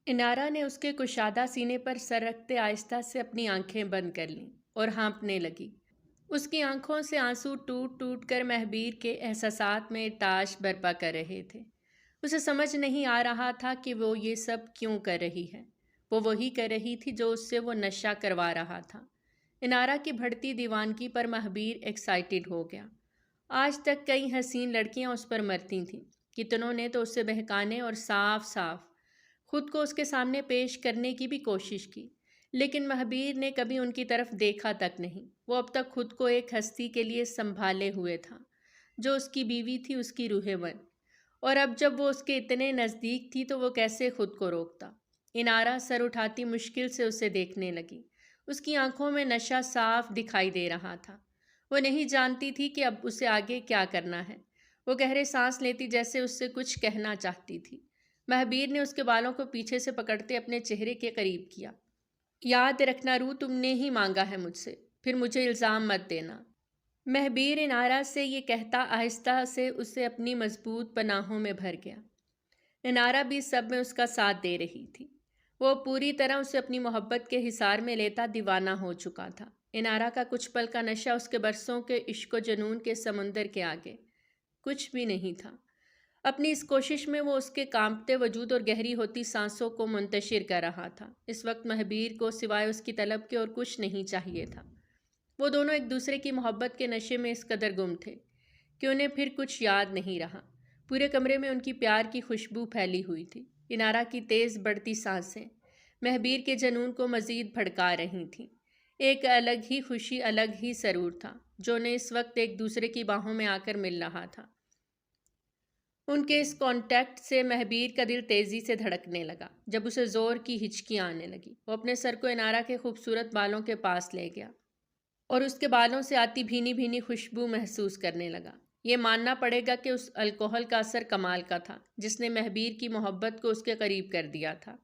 انارا نے اس کے کشادہ سینے پر سر رکھتے آہستہ سے اپنی آنکھیں بند کر لیں اور ہانپنے لگی۔ اس کی آنکھوں سے آنسو ٹوٹ ٹوٹ کر مہبیر کے احساسات میں تاش برپا کر رہے تھے۔ اسے سمجھ نہیں آ رہا تھا کہ وہ یہ سب کیوں کر رہی ہے۔ وہ وہی کر رہی تھی جو اس سے وہ نشہ کروا رہا تھا۔ انارا کی بڑھتی دیوانگی پر مہبیر ایکسائٹڈ ہو گیا۔ آج تک کئی حسین لڑکیاں اس پر مرتی تھیں، کتنوں نے تو اسے بہکانے اور صاف صاف خود کو اس کے سامنے پیش کرنے کی بھی کوشش کی، لیکن مہبیر نے کبھی ان کی طرف دیکھا تک نہیں۔ وہ اب تک خود کو ایک ہستی کے لیے سنبھالے ہوئے تھا، جو اس کی بیوی تھی، اس کی روح ون، اور اب جب وہ اس کے اتنے نزدیک تھی تو وہ کیسے خود کو روکتا۔ انارا سر اٹھاتی مشکل سے اسے دیکھنے لگی۔ اس کی آنکھوں میں نشہ صاف دکھائی دے رہا تھا۔ وہ نہیں جانتی تھی کہ اب اسے آگے کیا کرنا ہے۔ وہ گہرے سانس لیتی جیسے اس سے کچھ کہنا چاہتی تھی۔ مہبیر نے اس کے بالوں کو پیچھے سے پکڑتے اپنے چہرے کے قریب کیا۔ یاد رکھنا روح، تم نے ہی مانگا ہے مجھ سے، پھر مجھے الزام مت دینا۔ مہبیر انارا سے یہ کہتا آہستہ سے اسے اپنی مضبوط پناہوں میں بھر گیا۔ انارا بھی سب میں اس کا ساتھ دے رہی تھی۔ وہ پوری طرح اسے اپنی محبت کے حصار میں لیتا دیوانہ ہو چکا تھا۔ انارا کا کچھ پل کا نشہ اس کے برسوں کے عشق و جنون کے سمندر کے آگے کچھ بھی نہیں تھا۔ اپنی اس کوشش میں وہ اس کے کانپتے وجود اور گہری ہوتی سانسوں کو منتشر کر رہا تھا۔ اس وقت مہبیر کو سوائے اس کی طلب کے اور کچھ نہیں چاہیے تھا۔ وہ دونوں ایک دوسرے کی محبت کے نشے میں اس قدر گم تھے کہ انہیں پھر کچھ یاد نہیں رہا۔ پورے کمرے میں ان کی پیار کی خوشبو پھیلی ہوئی تھی۔ انارا کی تیز بڑھتی سانسیں مہبیر کے جنون کو مزید بھڑکا رہی تھیں۔ ایک الگ ہی خوشی، الگ ہی سرور تھا جو انہیں اس وقت ایک دوسرے کی باہوں میں آ کر مل رہا تھا۔ ان کے اس کانٹیکٹ سے مہبیر کا دل تیزی سے دھڑکنے لگا۔ جب اسے زور کی ہچکیاں آنے لگی، وہ اپنے سر کو انارا کے خوبصورت بالوں کے پاس لے گیا اور اس کے بالوں سے آتی بھینی بھینی خوشبو محسوس کرنے لگا۔ یہ ماننا پڑے گا کہ اس الکوہل کا اثر کمال کا تھا جس نے مہبیر کی محبت کو اس کے قریب کر دیا تھا۔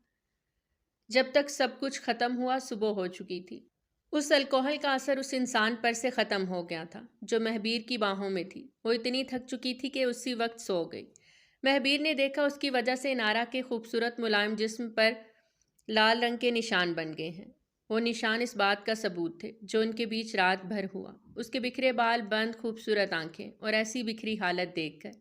جب تک سب کچھ ختم ہوا، صبح ہو چکی تھی۔ اس الکوہل کا اثر اس انسان پر سے ختم ہو گیا تھا جو مہبیر کی باہوں میں تھی۔ وہ اتنی تھک چکی تھی کہ اسی وقت سو گئی۔ مہبیر نے دیکھا اس کی وجہ سے انارا کے خوبصورت ملائم جسم پر لال رنگ کے نشان بن گئے ہیں۔ وہ نشان اس بات کا ثبوت تھے جو ان کے بیچ رات بھر ہوا۔ اس کے بکھرے بال، بند خوبصورت آنکھیں اور ایسی بکھری حالت دیکھ کر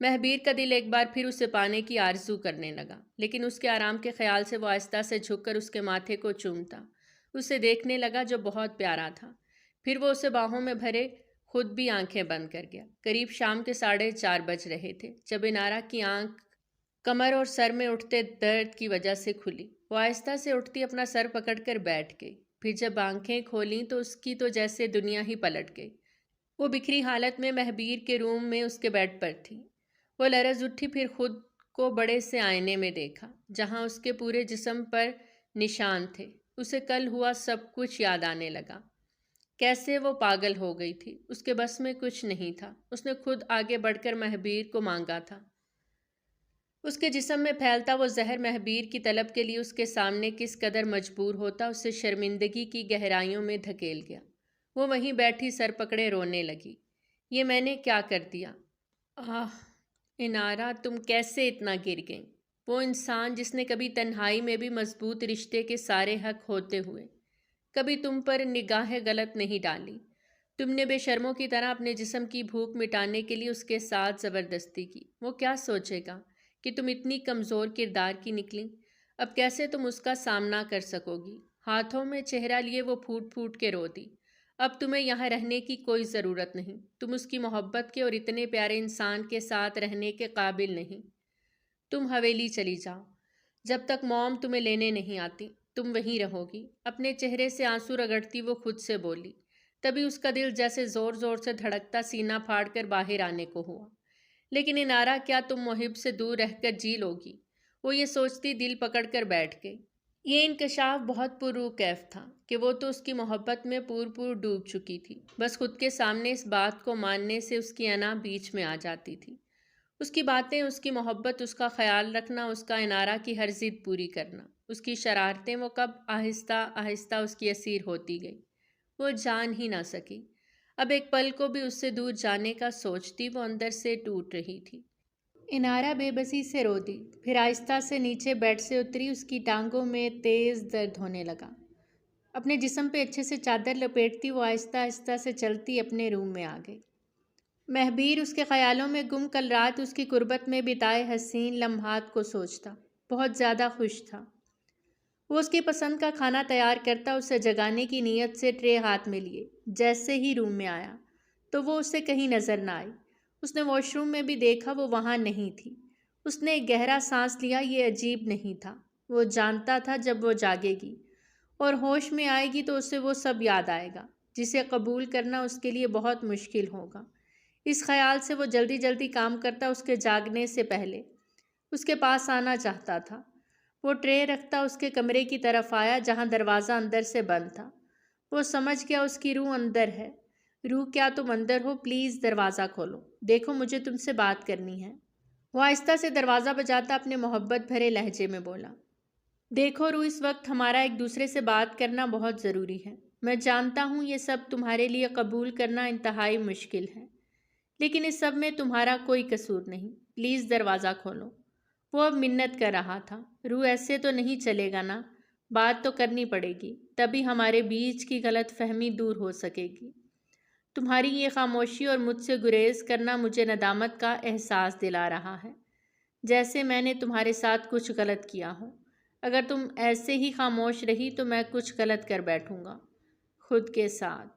مہبیر کا دل ایک بار پھر اسے پانے کی آرزو کرنے لگا، لیکن اس کے آرام کے خیال سے وہ آہستہ سے جھک کر اس کے ماتھے کو چومتا اسے دیکھنے لگا جو بہت پیارا تھا۔ پھر وہ اسے باہوں میں بھرے خود بھی آنکھیں بند کر گیا۔ قریب شام کے 4:30 بج رہے تھے جب انارا کی آنکھ کمر اور سر میں اٹھتے درد کی وجہ سے کھلی۔ وہ آہستہ سے اٹھتی اپنا سر پکڑ کر بیٹھ گئی۔ پھر جب آنکھیں کھولیں تو اس کی تو جیسے دنیا ہی پلٹ گئی۔ وہ بکھری حالت میں مہبیر کے روم میں اس کے بیڈ پر تھی۔ وہ لرز اٹھی، پھر خود کو بڑے سے آئینے میں دیکھا جہاں اس کے پورے جسم پر نشان تھے۔ اسے کل ہوا سب کچھ یاد آنے لگا۔ کیسے وہ پاگل ہو گئی تھی، اس کے بس میں کچھ نہیں تھا۔ اس نے خود آگے بڑھ کر مہبیر کو مانگا تھا۔ اس کے جسم میں پھیلتا وہ زہر مہبیر کی طلب کے لیے اس کے سامنے کس قدر مجبور ہوتا، اسے شرمندگی کی گہرائیوں میں دھکیل گیا۔ وہ وہیں بیٹھی سر پکڑے رونے لگی۔ یہ میں نے کیا کر دیا؟ آہ انارا، تم کیسے اتنا گر گئیں؟ وہ انسان جس نے کبھی تنہائی میں بھی مضبوط رشتے کے سارے حق ہوتے ہوئے کبھی تم پر نگاہ غلط نہیں ڈالی۔ تم نے بے شرموں کی طرح اپنے جسم کی بھوک مٹانے کے لیے اس کے ساتھ زبردستی کی۔ وہ کیا سوچے گا کہ تم اتنی کمزور کردار کی نکلیں؟ اب کیسے تم اس کا سامنا کر سکو گی؟ ہاتھوں میں چہرہ لیے وہ پھوٹ پھوٹ کے رو دی۔ اب تمہیں یہاں رہنے کی کوئی ضرورت نہیں۔ تم اس کی محبت کے اور اتنے پیارے انسان کے ساتھ رہنے کے قابل نہیں۔ تم حویلی چلی جاؤ۔ جب تک موم تمہیں لینے نہیں آتی تم وہیں رہو گی۔ اپنے چہرے سے آنسو رگڑتی وہ خود سے بولی۔ تبھی اس کا دل جیسے زور زور سے دھڑکتا سینہ پھاڑ کر باہر آنے کو ہوا۔ لیکن انارا، کیا تم محب سے دور رہ کر جی لوگی؟ وہ یہ سوچتی دل پکڑ کر بیٹھ گئی۔ یہ انکشاف بہت پر روح کیف تھا کہ وہ تو اس کی محبت میں پور ڈوب چکی تھی۔ بس خود کے سامنے اس بات کو ماننے سے اس کی انا بیچ میں آ جاتی تھی۔ اس کی باتیں، اس کی محبت، اس کا خیال رکھنا، اس کا انارا کی ہر ضد پوری کرنا، اس کی شرارتیں، وہ کب آہستہ آہستہ اس کی اسیر ہوتی گئی۔ وہ جان ہی نہ سکی۔ اب ایک پل کو بھی اس سے دور جانے کا سوچتی وہ اندر سے ٹوٹ رہی تھی۔ انارا بے بسی سے رو دی، پھر آہستہ سے نیچے بیڈ سے اتری۔ اس کی ٹانگوں میں تیز درد ہونے لگا۔ اپنے جسم پہ اچھے سے چادر لپیٹتی وہ آہستہ آہستہ سے چلتی اپنے روم میں آ گئی۔ مہبیر اس کے خیالوں میں گم کل رات اس کی قربت میں بتائے حسین لمحات کو سوچتا، بہت زیادہ خوش تھا۔ وہ اس کی پسند کا کھانا تیار کرتا، اسے جگانے کی نیت سے ٹرے ہاتھ میں لیے۔ جیسے ہی روم میں آیا تو وہ اسے کہیں نظر نہ آئی۔ اس نے واش روم میں بھی دیکھا، وہ وہاں نہیں تھی۔ اس نے ایک گہرا سانس لیا، یہ عجیب نہیں تھا۔ وہ جانتا تھا جب وہ جاگے گی اور ہوش میں آئے گی تو اسے وہ سب یاد آئے گا، جسے قبول کرنا اس کے لیے بہت مشکل ہوگا۔ اس خیال سے وہ جلدی جلدی کام کرتا، اس کے جاگنے سے پہلے اس کے پاس آنا چاہتا تھا۔ وہ ٹرے رکھتا اس کے کمرے کی طرف آیا جہاں دروازہ اندر سے بند تھا۔ وہ سمجھ گیا اس کی روح اندر ہے۔ روح کیا تم اندر ہو؟ پلیز دروازہ کھولو، دیکھو مجھے تم سے بات کرنی ہے۔ وہ آہستہ سے دروازہ بجاتا اپنے محبت بھرے لہجے میں بولا، دیکھو روح، اس وقت ہمارا ایک دوسرے سے بات کرنا بہت ضروری ہے۔ میں جانتا ہوں یہ سب تمہارے لیے قبول کرنا انتہائی مشکل ہے، لیکن اس سب میں تمہارا کوئی قصور نہیں۔ پلیز دروازہ کھولو۔ وہ اب منت کر رہا تھا، روح ایسے تو نہیں چلے گا نا، بات تو کرنی پڑے گی، تبھی ہمارے بیچ کی غلط فہمی دور ہو سکے گی۔ تمہاری یہ خاموشی اور مجھ سے گریز کرنا مجھے ندامت کا احساس دلا رہا ہے، جیسے میں نے تمہارے ساتھ کچھ غلط کیا ہو۔ اگر تم ایسے ہی خاموش رہی تو میں کچھ غلط کر بیٹھوں گا خود کے ساتھ۔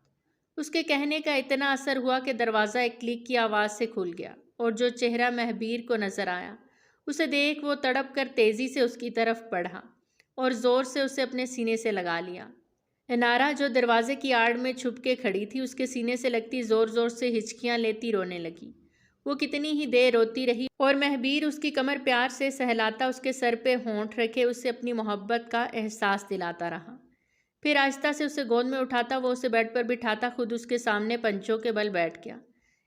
اس کے کہنے کا اتنا اثر ہوا کہ دروازہ ایک کلک کی آواز سے کھل گیا، اور جو چہرہ مہبیر کو نظر آیا اسے دیکھ وہ تڑپ کر تیزی سے اس کی طرف بڑھا اور زور سے اسے اپنے سینے سے لگا لیا۔ انارا جو دروازے کی آڑ میں چھپ کے کھڑی تھی، اس کے سینے سے لگتی زور زور سے ہچکیاں لیتی رونے لگی۔ وہ کتنی ہی دیر روتی رہی اور مہبیر اس کی کمر پیار سے سہلاتا، اس کے سر پہ ہونٹ رکھے اسے اپنی محبت کا احساس دلاتا رہا۔ پھر آہستہ سے اسے گود میں اٹھاتا، وہ اسے بیڈ پر بٹھاتا خود اس کے سامنے پنچوں کے بل بیٹھ گیا۔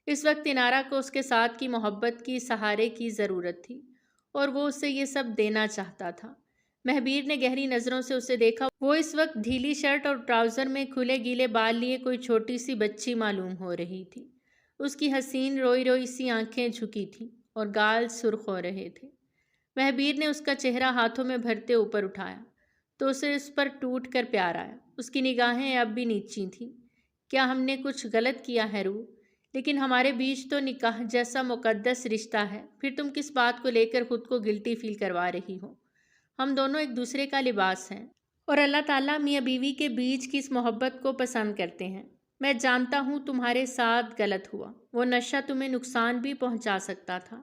اس وقت انارا کو اس کے ساتھ کی محبت کی سہارے کی ضرورت تھی اور وہ اسے یہ سب دینا چاہتا تھا۔ مہبیر نے گہری نظروں سے اسے دیکھا۔ وہ اس وقت ڈھیلی شرٹ اور ٹراؤزر میں کھلے گیلے بال لیے کوئی چھوٹی سی بچی معلوم ہو رہی تھی۔ اس کی حسین روئی روئی سی آنکھیں جھکی تھیں اور گال سرخ ہو رہے تھے۔ مہبیر نے اس کا چہرہ ہاتھوں میں بھرتے اوپر اٹھایا تو اسے اس پر ٹوٹ کر پیار آیا۔ اس کی نگاہیں اب بھی نیچی تھیں۔ کیا ہم نے کچھ غلط کیا ہے روح؟ لیکن ہمارے بیچ تو نکاح جیسا مقدس رشتہ ہے، پھر تم کس بات کو لے کر خود کو گلٹی فیل کروا رہی ہو؟ ہم دونوں ایک دوسرے کا لباس ہیں اور اللہ تعالیٰ میاں بیوی کے بیچ کی اس محبت کو پسند کرتے ہیں۔ میں جانتا ہوں تمہارے ساتھ غلط ہوا، وہ نشہ تمہیں نقصان بھی پہنچا سکتا تھا۔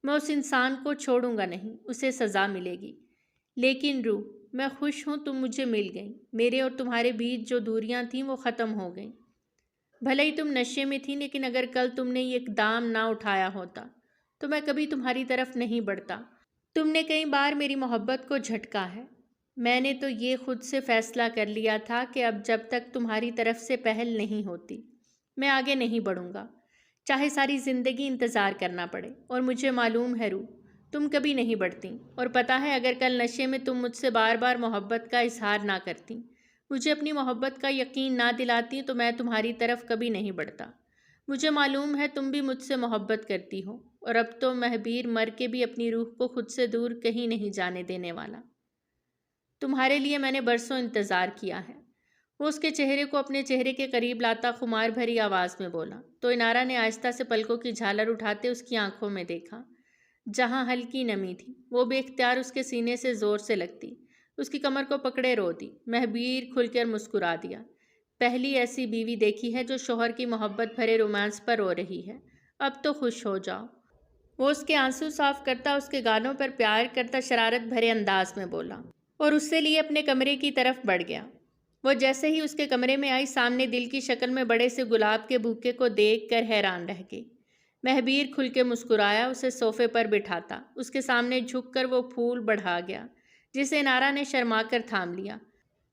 میں اس انسان کو چھوڑوں گا نہیں، اسے سزا ملے گی۔ لیکن روح، میں خوش ہوں تم مجھے مل گئیں۔ میرے اور تمہارے بیچ جو دوریاں تھیں وہ ختم ہو گئیں۔ بھلے ہی تم نشے میں تھی، لیکن اگر کل تم نے یہ اقدام نہ اٹھایا ہوتا تو میں کبھی تمہاری طرف نہیں بڑھتا۔ تم نے کئی بار میری محبت کو جھٹکا ہے۔ میں نے تو یہ خود سے فیصلہ کر لیا تھا کہ اب جب تک تمہاری طرف سے پہل نہیں ہوتی میں آگے نہیں بڑھوں گا، چاہے ساری زندگی انتظار کرنا پڑے۔ اور مجھے معلوم ہے روح، تم کبھی نہیں بڑھتی، اور پتہ ہے اگر کل نشے میں تم مجھ سے بار بار محبت کا اظہار نہ کرتی، مجھے اپنی محبت کا یقین نہ دلاتی تو میں تمہاری طرف کبھی نہیں بڑھتا۔ مجھے معلوم ہے تم بھی مجھ سے محبت کرتی ہو، اور اب تو مہبیر مر کے بھی اپنی روح کو خود سے دور کہیں نہیں جانے دینے والا۔ تمہارے لیے میں نے برسوں انتظار کیا ہے۔ وہ اس کے چہرے کو اپنے چہرے کے قریب لاتا خمار بھری آواز میں بولا تو انارا نے آہستہ سے پلکوں کی جھالر اٹھاتے اس کی آنکھوں میں دیکھا جہاں ہلکی نمی تھی۔ وہ بے اختیار اس کے سینے سے زور سے لگتی، اس کی کمر کو پکڑے رو دی۔ مہبیر کھل کر مسکرا دیا۔ پہلی ایسی بیوی دیکھی ہے جو شوہر کی محبت بھرے رومانس پر رو رہی ہے، اب تو خوش ہو جاؤ۔ وہ اس کے آنسو صاف کرتا، اس کے گالوں پر پیار کرتا شرارت بھرے انداز میں بولا اور اس سے لیے اپنے کمرے کی طرف بڑھ گیا۔ وہ جیسے ہی اس کے کمرے میں آئی، سامنے دل کی شکل میں بڑے سے گلاب کے بوکے کو دیکھ کر حیران رہ گئی۔ مہبیر کھل کے مسکرایا، اسے صوفے پر بٹھاتا اس کے سامنے جھک کر وہ پھول بڑھا گیا جسے انارا نے شرما کر تھام لیا۔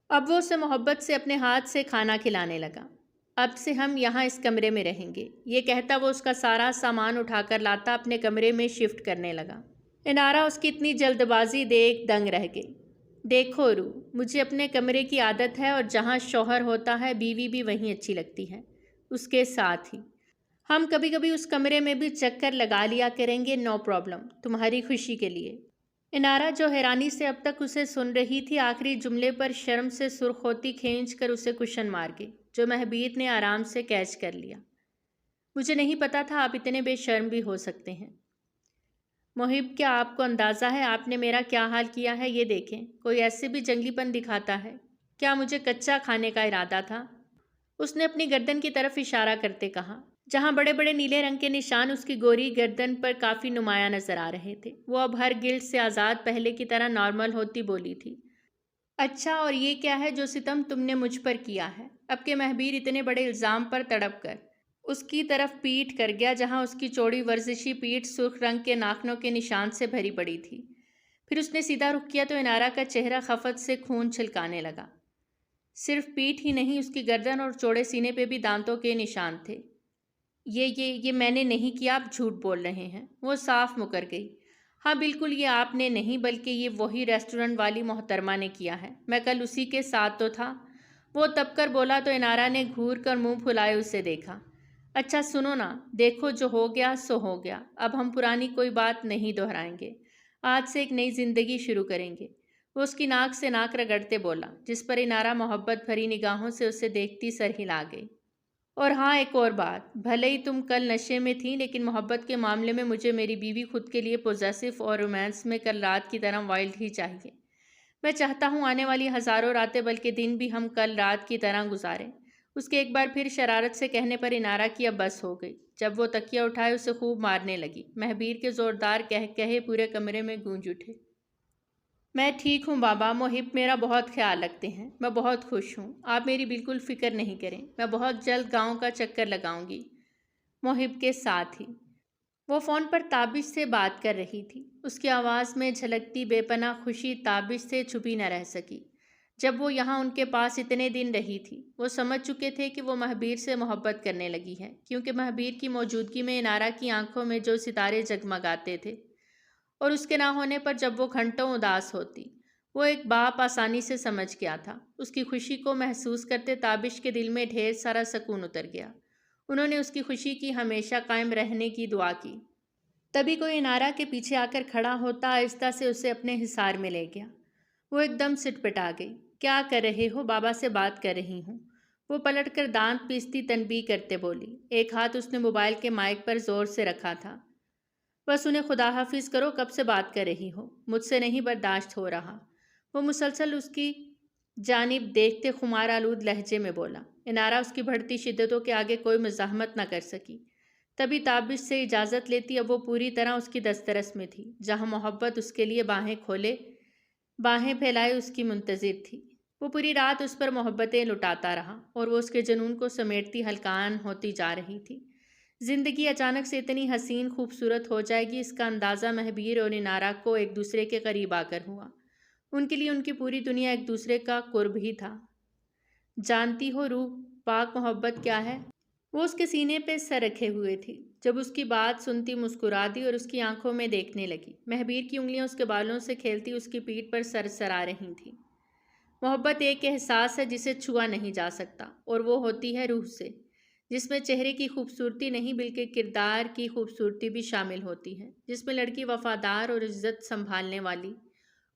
اب وہ اسے محبت سے اپنے ہاتھ سے کھانا کھلانے لگا۔ اب سے ہم یہاں اس کمرے میں رہیں گے، یہ کہتا وہ اس کا سارا سامان اٹھا کر لاتا اپنے کمرے میں شفٹ کرنے لگا۔ انارا اس کی اتنی جلد بازی دیکھ دنگ رہ گئی۔ دیکھو روح، مجھے اپنے کمرے کی عادت ہے اور جہاں شوہر ہوتا ہے بیوی بھی وہیں اچھی لگتی ہے، اس کے ساتھ ہی۔ ہم کبھی کبھی اس کمرے میں بھی چکر لگا لیا کریں گے، نو پرابلم، تمہاری خوشی کے لیے۔ انارا جو حیرانی سے اب تک اسے سن رہی تھی، آخری جملے پر شرم سے سرخ ہوتی کھینچ کر اسے کشن مار گئی، جو مہبیر نے آرام سے کیچ کر لیا۔ مجھے نہیں پتا تھا آپ اتنے بے شرم بھی ہو سکتے ہیں۔ محب، کیا آپ کو اندازہ ہے آپ نے میرا کیا حال کیا ہے؟ یہ دیکھیں، کوئی ایسے بھی جنگلی پن دکھاتا ہے؟ کیا مجھے کچا کھانے کا ارادہ تھا؟ اس نے اپنی گردن کی طرف اشارہ کرتے کہا، جہاں بڑے بڑے نیلے رنگ کے نشان اس کی گوری گردن پر کافی نمایاں نظر آ رہے تھے۔ وہ اب ہر گلٹ سے آزاد پہلے کی طرح نارمل ہوتی بولی تھی، اچھا، اور یہ کیا ہے جو ستم تم نے مجھ پر کیا ہے؟ اب کے مہبیر اتنے بڑے الزام پر تڑپ کر اس کی طرف پیٹ کر گیا، جہاں اس کی چوڑی ورزشی پیٹھ سرخ رنگ کے ناخنوں کے نشان سے بھری پڑی تھی۔ پھر اس نے سیدھا رخ کیا تو انارا کا چہرہ خفت سے خون چھلکانے لگا۔ صرف پیٹھ ہی نہیں، اس کی گردن اور چوڑے سینے پہ بھی دانتوں کے نشان تھے۔ یہ میں نے نہیں کیا، آپ جھوٹ بول رہے ہیں۔ وہ صاف مکر گئی۔ ہاں بالکل، یہ آپ نے نہیں، بلکہ یہ وہی ریسٹورنٹ والی محترمہ نے کیا ہے، میں کل اسی کے ساتھ تو تھا۔ وہ تب کر بولا تو انارا نے گھور کر منہ پھلائے اسے دیکھا۔ اچھا سنو نا، دیکھو جو ہو گیا سو ہو گیا، اب ہم پرانی کوئی بات نہیں دہرائیں گے، آج سے ایک نئی زندگی شروع کریں گے۔ وہ اس کی ناک سے ناک رگڑتے بولا، جس پر انارا محبت بھری نگاہوں سے اسے دیکھتی سر ہلا گئی۔ اور ہاں ایک اور بات، بھلے ہی تم کل نشے میں تھی، لیکن محبت کے معاملے میں مجھے میری بیوی خود کے لیے پوزیسو اور رومانس میں کل رات کی طرح وائلڈ ہی چاہیے۔ میں چاہتا ہوں آنے والی ہزاروں راتیں بلکہ دن بھی ہم کل رات کی طرح گزاریں۔ اس کے ایک بار پھر شرارت سے کہنے پر انارا کی اب بس ہو گئی۔ جب وہ تکیہ اٹھائے اسے خوب مارنے لگی، مہبیر کے زوردار کہے پورے کمرے میں گونج اٹھے۔ میں ٹھیک ہوں بابا، محب میرا بہت خیال رکھتے ہیں، میں بہت خوش ہوں، آپ میری بالکل فکر نہیں کریں، میں بہت جلد گاؤں کا چکر لگاؤں گی۔ محب کے ساتھ ہی وہ فون پر تابش سے بات کر رہی تھی، اس کی آواز میں جھلکتی بے پناہ خوشی تابش سے چھپی نہ رہ سکی۔ جب وہ یہاں ان کے پاس اتنے دن رہی تھی، وہ سمجھ چکے تھے کہ وہ مہبیر سے محبت کرنے لگی ہے، کیونکہ مہبیر کی موجودگی میں انارا کی آنکھوں میں جو ستارے جگمگاتے تھے، اور اس کے نہ ہونے پر جب وہ گھنٹوں اداس ہوتی، وہ ایک باپ آسانی سے سمجھ گیا تھا۔ اس کی خوشی کو محسوس کرتے تابش کے دل میں ڈھیر سارا سکون اتر گیا۔ انہوں نے اس کی خوشی کی ہمیشہ قائم رہنے کی دعا کی۔ تبھی کوئی انارا کے پیچھے آ کر کھڑا ہوتا آہستہ سے اسے اپنے حصار میں لے گیا۔ وہ ایک دم سٹ پٹا گئی۔ کیا کر رہے ہو؟ بابا سے بات کر رہی ہوں۔ وہ پلٹ کر دانت پیستی تنبیہ کرتے بولی۔ ایک ہاتھ اس نے موبائل کے مائک پر زور سے رکھا تھا۔ بس انہیں خدا حافظ کرو، کب سے بات کر رہی ہو؟ مجھ سے نہیں برداشت ہو رہا۔ وہ مسلسل اس کی جانب دیکھتے خمار آلود لہجے میں بولا۔ انارا اس کی بڑھتی شدتوں کے آگے کوئی مزاحمت نہ کر سکی۔ تبھی تابش سے اجازت لیتی اب وہ پوری طرح اس کی دسترس میں تھی، جہاں محبت اس کے لیے باہیں کھولے باہیں پھیلائے اس کی منتظر تھی۔ وہ پوری رات اس پر محبتیں لٹاتا رہا، اور وہ اس کے جنون کو سمیٹتی ہلکان ہوتی جا رہی تھی۔ زندگی اچانک سے اتنی حسین خوبصورت ہو جائے گی، اس کا اندازہ مہبیر اور انارا کو ایک دوسرے کے قریب آ کر ہوا۔ ان کے لیے ان کی پوری دنیا ایک دوسرے کا قرب ہی تھا۔ جانتی ہو روح پاک محبت کیا ہے؟ وہ اس کے سینے پہ سر رکھے ہوئے تھی۔ جب اس کی بات سنتی مسکرا دی اور اس کی آنکھوں میں دیکھنے لگی۔ مہبیر کی انگلیاں اس کے بالوں سے کھیلتی اس کی پیٹھ پر سرسرا رہی تھیں۔ محبت ایک احساس ہے جسے چھوا نہیں جا سکتا، اور وہ ہوتی ہے روح سے، جس میں چہرے کی خوبصورتی نہیں بلکہ کردار کی خوبصورتی بھی شامل ہوتی ہے، جس میں لڑکی وفادار اور عزت سنبھالنے والی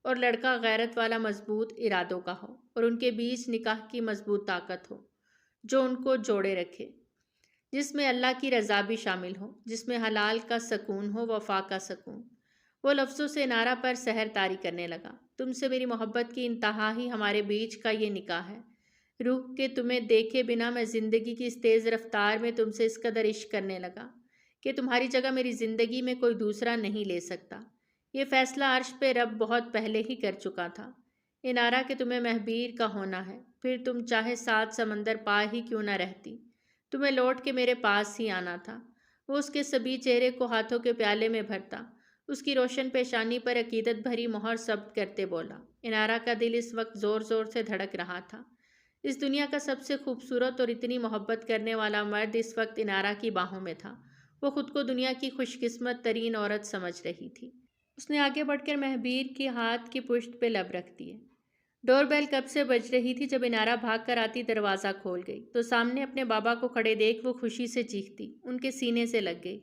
اور لڑکا غیرت والا مضبوط ارادوں کا ہو، اور ان کے بیچ نکاح کی مضبوط طاقت ہو جو ان کو جوڑے رکھے، جس میں اللہ کی رضا بھی شامل ہو، جس میں حلال کا سکون ہو، وفا کا سکون۔ وہ لفظوں سے انارا پر سحر طاری کرنے لگا۔ تم سے میری محبت کی انتہا ہی ہمارے بیچ کا یہ نکاح ہے۔ روح کے تمہیں دیکھے بنا میں زندگی کی اس تیز رفتار میں تم سے اس قدر عشق کرنے لگا کہ تمہاری جگہ میری زندگی میں کوئی دوسرا نہیں لے سکتا۔ یہ فیصلہ عرش پہ رب بہت پہلے ہی کر چکا تھا انارا کہ تمہیں مہبیر کا ہونا ہے، پھر تم چاہے 7 سمندر پار ہی کیوں نہ رہتی، تمہیں لوٹ کے میرے پاس ہی آنا تھا۔ وہ اس کے سبھی چہرے کو ہاتھوں کے پیالے میں بھرتا، اس کی روشن پیشانی پر عقیدت بھری مہر ثبت کرتے بولا۔ انارا کا دل اس وقت زور زور سے دھڑک رہا تھا۔ اس دنیا کا سب سے خوبصورت اور اتنی محبت کرنے والا مرد اس وقت انارا کی باہوں میں تھا۔ وہ خود کو دنیا کی خوش قسمت ترین عورت سمجھ رہی تھی۔ اس نے آگے بڑھ کر مہبیر کے ہاتھ کی پشت پہ لب رکھ دیے۔ ڈور بیل کب سے بج رہی تھی جب انارا بھاگ کر آتی دروازہ کھول گئی تو سامنے اپنے بابا کو کھڑے دیکھ وہ خوشی سے چیختی، ان کے سینے سے لگ گئی۔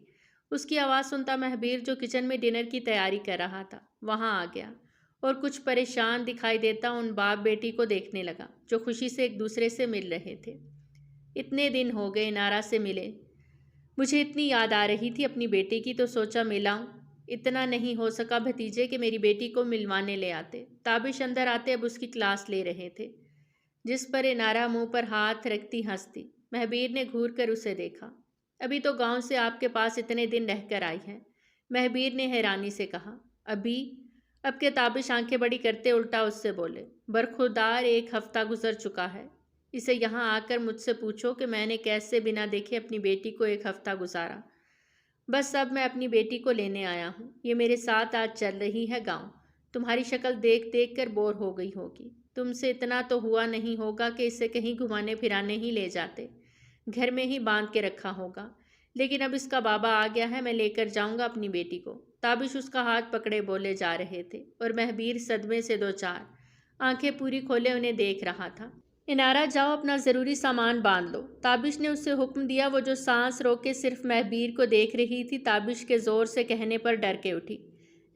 اس کی آواز سنتا مہبیر جو کچن میں ڈنر کی تیاری کر رہا تھا وہاں آ گیا اور کچھ پریشان دکھائی دیتا ان باپ بیٹی کو دیکھنے لگا جو خوشی سے ایک دوسرے سے مل رہے تھے۔ اتنے دن ہو گئے انارا سے ملے، مجھے اتنی یاد آ رہی تھی اپنی بیٹی کی تو سوچا ملاؤں۔ اتنا نہیں ہو سکا بھتیجے کہ میری بیٹی کو ملوانے لے آتے۔ تابش اندر آتے اب اس کی کلاس لے رہے تھے، جس پر انارا منہ پر ہاتھ رکھتی ہنستی۔ مہبیر نے گھور کر اسے دیکھا۔ ابھی تو گاؤں سے آپ کے پاس اتنے دن رہ کر آئی ہیں، مہبیر نے حیرانی سے کہا۔ ابھی؟ اب کے تابش آنکھیں بڑی کرتے الٹا اس سے بولے، برخودار 1 ہفتہ گزر چکا ہے، اسے یہاں آ کر مجھ سے پوچھو کہ میں نے کیسے بنا دیکھے اپنی بیٹی کو 1 ہفتہ گزارا۔ بس اب میں اپنی بیٹی کو لینے آیا ہوں، یہ میرے ساتھ آج چل رہی ہے گاؤں۔ تمہاری شکل دیکھ دیکھ کر بور ہو گئی ہوگی، تم سے اتنا تو ہوا نہیں ہوگا کہ اسے کہیں گھمانے پھرانے ہی لے جاتے، گھر میں ہی باندھ کے رکھا ہوگا۔ لیکن اب اس کا بابا آ گیا ہے، میں لے کر جاؤں گا اپنی بیٹی کو۔ تابش اس کا ہاتھ پکڑے بولے جا رہے تھے اور مہبیر صدمے سے دوچار آنکھیں پوری کھولے انہیں دیکھ رہا تھا۔ انارا جاؤ اپنا ضروری سامان باندھ لو، تابش نے اسے حکم دیا۔ وہ جو سانس روکے صرف مہبیر کو دیکھ رہی تھی تابش کے زور سے کہنے پر ڈر کے اٹھی۔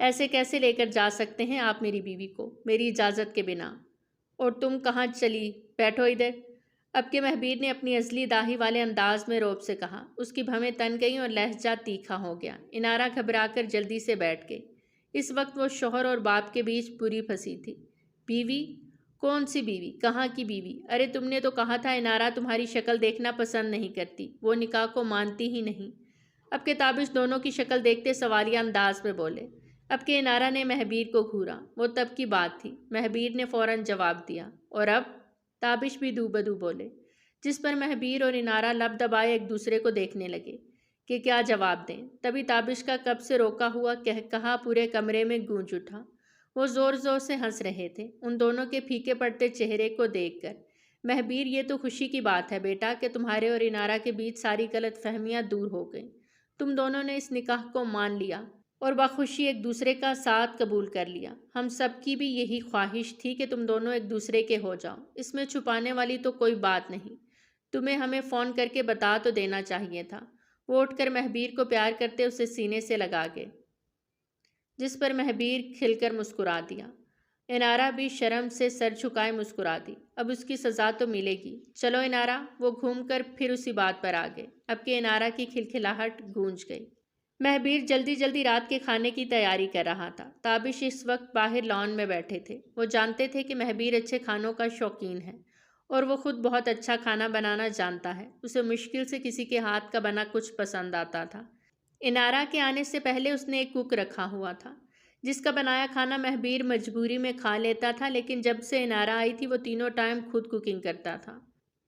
ایسے کیسے لے کر جا سکتے ہیں آپ میری بیوی کو میری اجازت کے بنا؟ اور تم کہاں چلی؟ بیٹھو ادھر۔ اب کے مہبیر نے اپنی ازلی داڑھی والے انداز میں رعب سے کہا۔ اس کی بھویں تن گئیں اور لہجہ تیکھا ہو گیا۔ انارا گھبرا کر جلدی سے بیٹھ گئی۔ اس وقت وہ شوہر اور باپ کے بیچ پوری پھنسی تھی۔ بیوی؟ کون سی بیوی؟ کہاں کی بیوی؟ ارے تم نے تو کہا تھا انارا تمہاری شکل دیکھنا پسند نہیں کرتی، وہ نکاح کو مانتی ہی نہیں۔ اب کے تابش دونوں کی شکل دیکھتے سوالیہ انداز میں بولے۔ اب کے انارا نے مہبیر کو گھورا۔ وہ تب کی بات تھی، مہبیر نے فوراً جواب دیا۔ اور اب؟ تابش بھی دو بدو بولے، جس پر مہبیر اور انارا لب دبائے ایک دوسرے کو دیکھنے لگے کہ کیا جواب دیں۔ تبھی تابش کا کب سے روکا ہوا کہا پورے کمرے میں گونج اٹھا۔ وہ زور زور سے ہنس رہے تھے ان دونوں کے پھیکے پڑتے چہرے کو دیکھ کر۔ مہبیر یہ تو خوشی کی بات ہے بیٹا کہ تمہارے اور انارا کے بیچ ساری غلط فہمیاں دور ہو گئیں، تم دونوں نے اس نکاح کو مان لیا اور بخوشی ایک دوسرے کا ساتھ قبول کر لیا۔ ہم سب کی بھی یہی خواہش تھی کہ تم دونوں ایک دوسرے کے ہو جاؤ، اس میں چھپانے والی تو کوئی بات نہیں۔ تمہیں ہمیں فون کر کے بتا تو دینا چاہیے تھا۔ وہ اٹھ کر مہبیر کو پیار کرتے اسے سینے سے لگا گئے، جس پر مہبیر کھل کر مسکرا دیا۔ انارا بھی شرم سے سر جھکائے مسکرا دی۔ اب اس کی سزا تو ملے گی، چلو انارا۔ وہ گھوم کر پھر اسی بات پر آ گئے۔ اب کہ انارا کی کھلکھلاہٹ گونج گئی۔ مہبیر جلدی جلدی رات کے کھانے کی تیاری کر رہا تھا۔ تابش اس وقت باہر لان میں بیٹھے تھے۔ وہ جانتے تھے کہ مہبیر اچھے کھانوں کا شوقین ہے اور وہ خود بہت اچھا کھانا بنانا جانتا ہے۔ اسے مشکل سے کسی کے ہاتھ کا بنا کچھ پسند آتا تھا۔ انارا کے آنے سے پہلے اس نے ایک کوک رکھا ہوا تھا جس کا بنایا کھانا مہبیر مجبوری میں کھا لیتا تھا، لیکن جب سے انارا آئی تھی وہ تینوں ٹائم خود کوکنگ کرتا تھا۔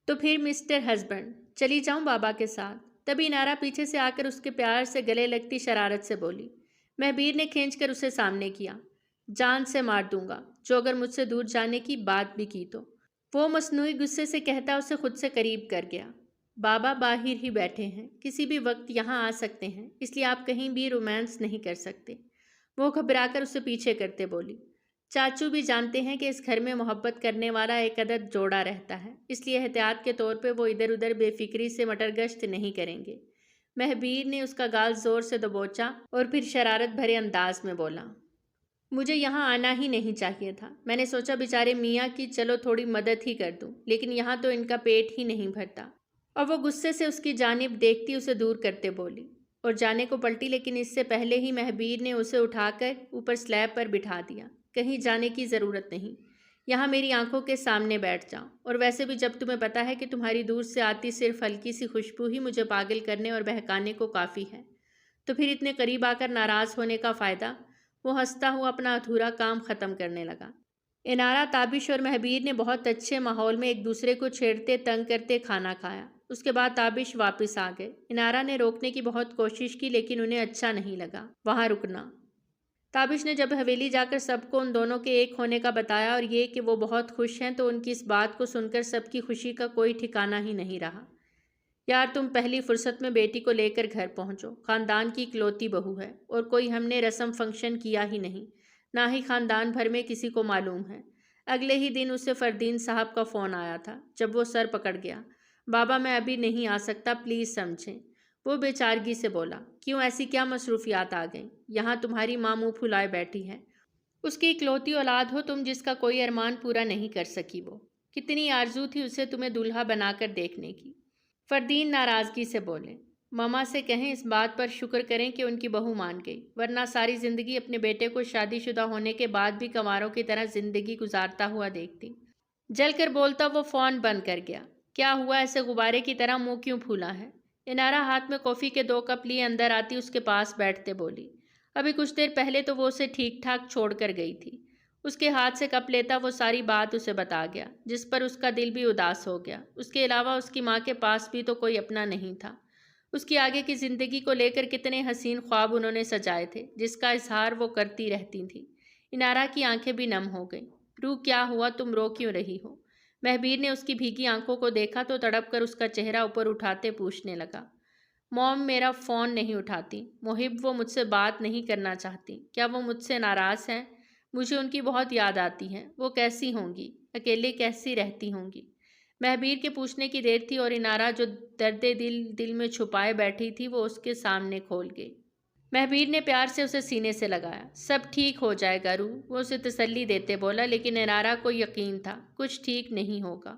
تو پھر مسٹر ہسبینڈ چلی جاؤں بابا کے ساتھ؟ تبھی انارا پیچھے سے آ کر اس کے پیار سے گلے لگتی شرارت سے بولی۔ مہبیر نے کھینچ کر اسے سامنے کیا۔ جان سے مار دوں گا جو اگر مجھ سے دور جانے کی بات بھی کی تو۔ وہ مصنوعی غصے سے کہتا اسے خود سے قریب کر گیا۔ بابا باہر ہی بیٹھے ہیں، کسی بھی وقت یہاں آ سکتے ہیں، اس لیے آپ کہیں بھی رومانس نہیں کر سکتے۔ وہ گھبرا کر اسے پیچھے کرتے بولی۔ چاچو بھی جانتے ہیں کہ اس گھر میں محبت کرنے والا ایک عدد جوڑا رہتا ہے، اس لیے احتیاط کے طور پہ وہ ادھر ادھر بے فکری سے مٹر گشت نہیں کریں گے۔ مہبیر نے اس کا گال زور سے دبوچا اور پھر شرارت بھرے انداز میں بولا۔ مجھے یہاں آنا ہی نہیں چاہیے تھا، میں نے سوچا بیچارے میاں کی چلو تھوڑی مدد ہی کر دوں، لیکن یہاں تو ان کا پیٹ ہی نہیں بھرتا۔ اور وہ غصے سے اس کی جانب دیکھتی اسے دور کرتے بولی اور جانے کو پلٹی، لیکن اس سے پہلے ہی مہبیر نے اسے اٹھا کر اوپر سلیب پر بٹھا دیا۔ کہیں جانے کی ضرورت نہیں، یہاں میری آنکھوں کے سامنے بیٹھ جاؤ، اور ویسے بھی جب تمہیں پتا ہے کہ تمہاری دور سے آتی صرف ہلکی سی خوشبو ہی مجھے پاگل کرنے اور بہکانے کو کافی ہے، تو پھر اتنے قریب آ کر ناراض ہونے کا فائدہ؟ وہ ہنستا ہوا اپنا ادھورا کام ختم کرنے لگا۔ انارا، تابش اور مہبیر نے بہت اچھے ماحول میں ایک دوسرے کو چھیڑتے تنگ کرتے کھانا کھایا۔ اس کے بعد تابش واپس آ گئے۔ انارا نے روکنے کی بہت کوشش کی لیکن انہیں اچھا نہیں لگا وہاں رکنا۔ تابش نے جب حویلی جا کر سب کو ان دونوں کے ایک ہونے کا بتایا اور یہ کہ وہ بہت خوش ہیں، تو ان کی اس بات کو سن کر سب کی خوشی کا کوئی ٹھکانہ ہی نہیں رہا۔ یار تم پہلی فرصت میں بیٹی کو لے کر گھر پہنچو، خاندان کی اکلوتی بہو ہے اور کوئی ہم نے رسم فنکشن کیا ہی نہیں، نہ ہی خاندان بھر میں کسی کو معلوم ہے۔ اگلے ہی دن اسے فردین صاحب کا فون آیا تھا۔ جب وہ سر پکڑ گیا، بابا میں ابھی نہیں آ سکتا، پلیز سمجھیں۔ وہ بے چارگی سے بولا، کیوں، ایسی کیا مصروفیات آ گئیں؟ یہاں تمہاری ماں منہ پھلائے بیٹھی ہے۔ اس کی اکلوتی اولاد ہو تم، جس کا کوئی ارمان پورا نہیں کر سکی۔ وہ کتنی آرزو تھی اسے تمہیں دولہا بنا کر دیکھنے کی۔ فردین ناراضگی سے بولے، ماما سے کہیں اس بات پر شکر کریں کہ ان کی بہو مان گئی، ورنہ ساری زندگی اپنے بیٹے کو شادی شدہ ہونے کے بعد بھی کنواروں کی طرح زندگی گزارتا ہوا دیکھتی۔ جل کر بولتا وہ فون بند کر گیا۔ کیا ہوا، ایسے غبارے کی طرح منہ کیوں پھولا ہے؟ انارا ہاتھ میں کافی کے 2 کپ لیے اندر آتی اس کے پاس بیٹھتے بولی، ابھی کچھ دیر پہلے تو وہ اسے ٹھیک ٹھاک چھوڑ کر گئی تھی۔ اس کے ہاتھ سے کپ لیتا وہ ساری بات اسے بتا گیا، جس پر اس کا دل بھی اداس ہو گیا۔ اس کے علاوہ اس کی ماں کے پاس بھی تو کوئی اپنا نہیں تھا۔ اس کی آگے کی زندگی کو لے کر کتنے حسین خواب انہوں نے سجائے تھے، جس کا اظہار وہ کرتی رہتی تھیں۔ انارا کی آنکھیں بھی نم ہو گئیں۔ روح، کیا ہوا، تم رو کیوں رہی ہو؟ مہبیر نے اس کی بھیگی آنکھوں کو دیکھا تو تڑپ کر اس کا چہرہ اوپر اٹھاتے پوچھنے لگا، موم میرا فون نہیں اٹھاتی۔ محب، وہ مجھ سے بات نہیں کرنا چاہتی۔ کیا وہ مجھ سے ناراض ہیں؟ مجھے ان کی بہت یاد آتی ہے۔ وہ کیسی ہوں گی، اکیلے کیسی رہتی ہوں گی؟ مہبیر کے پوچھنے کی دیر تھی اور انارا جو درد دل میں چھپائے بیٹھی تھی وہ اس کے سامنے کھول گئی۔ مہبیر نے پیار سے اسے سینے سے لگایا۔ سب ٹھیک ہو جائے گا روح، وہ اسے تسلی دیتے بولا، لیکن انارا کو یقین تھا کچھ ٹھیک نہیں ہوگا۔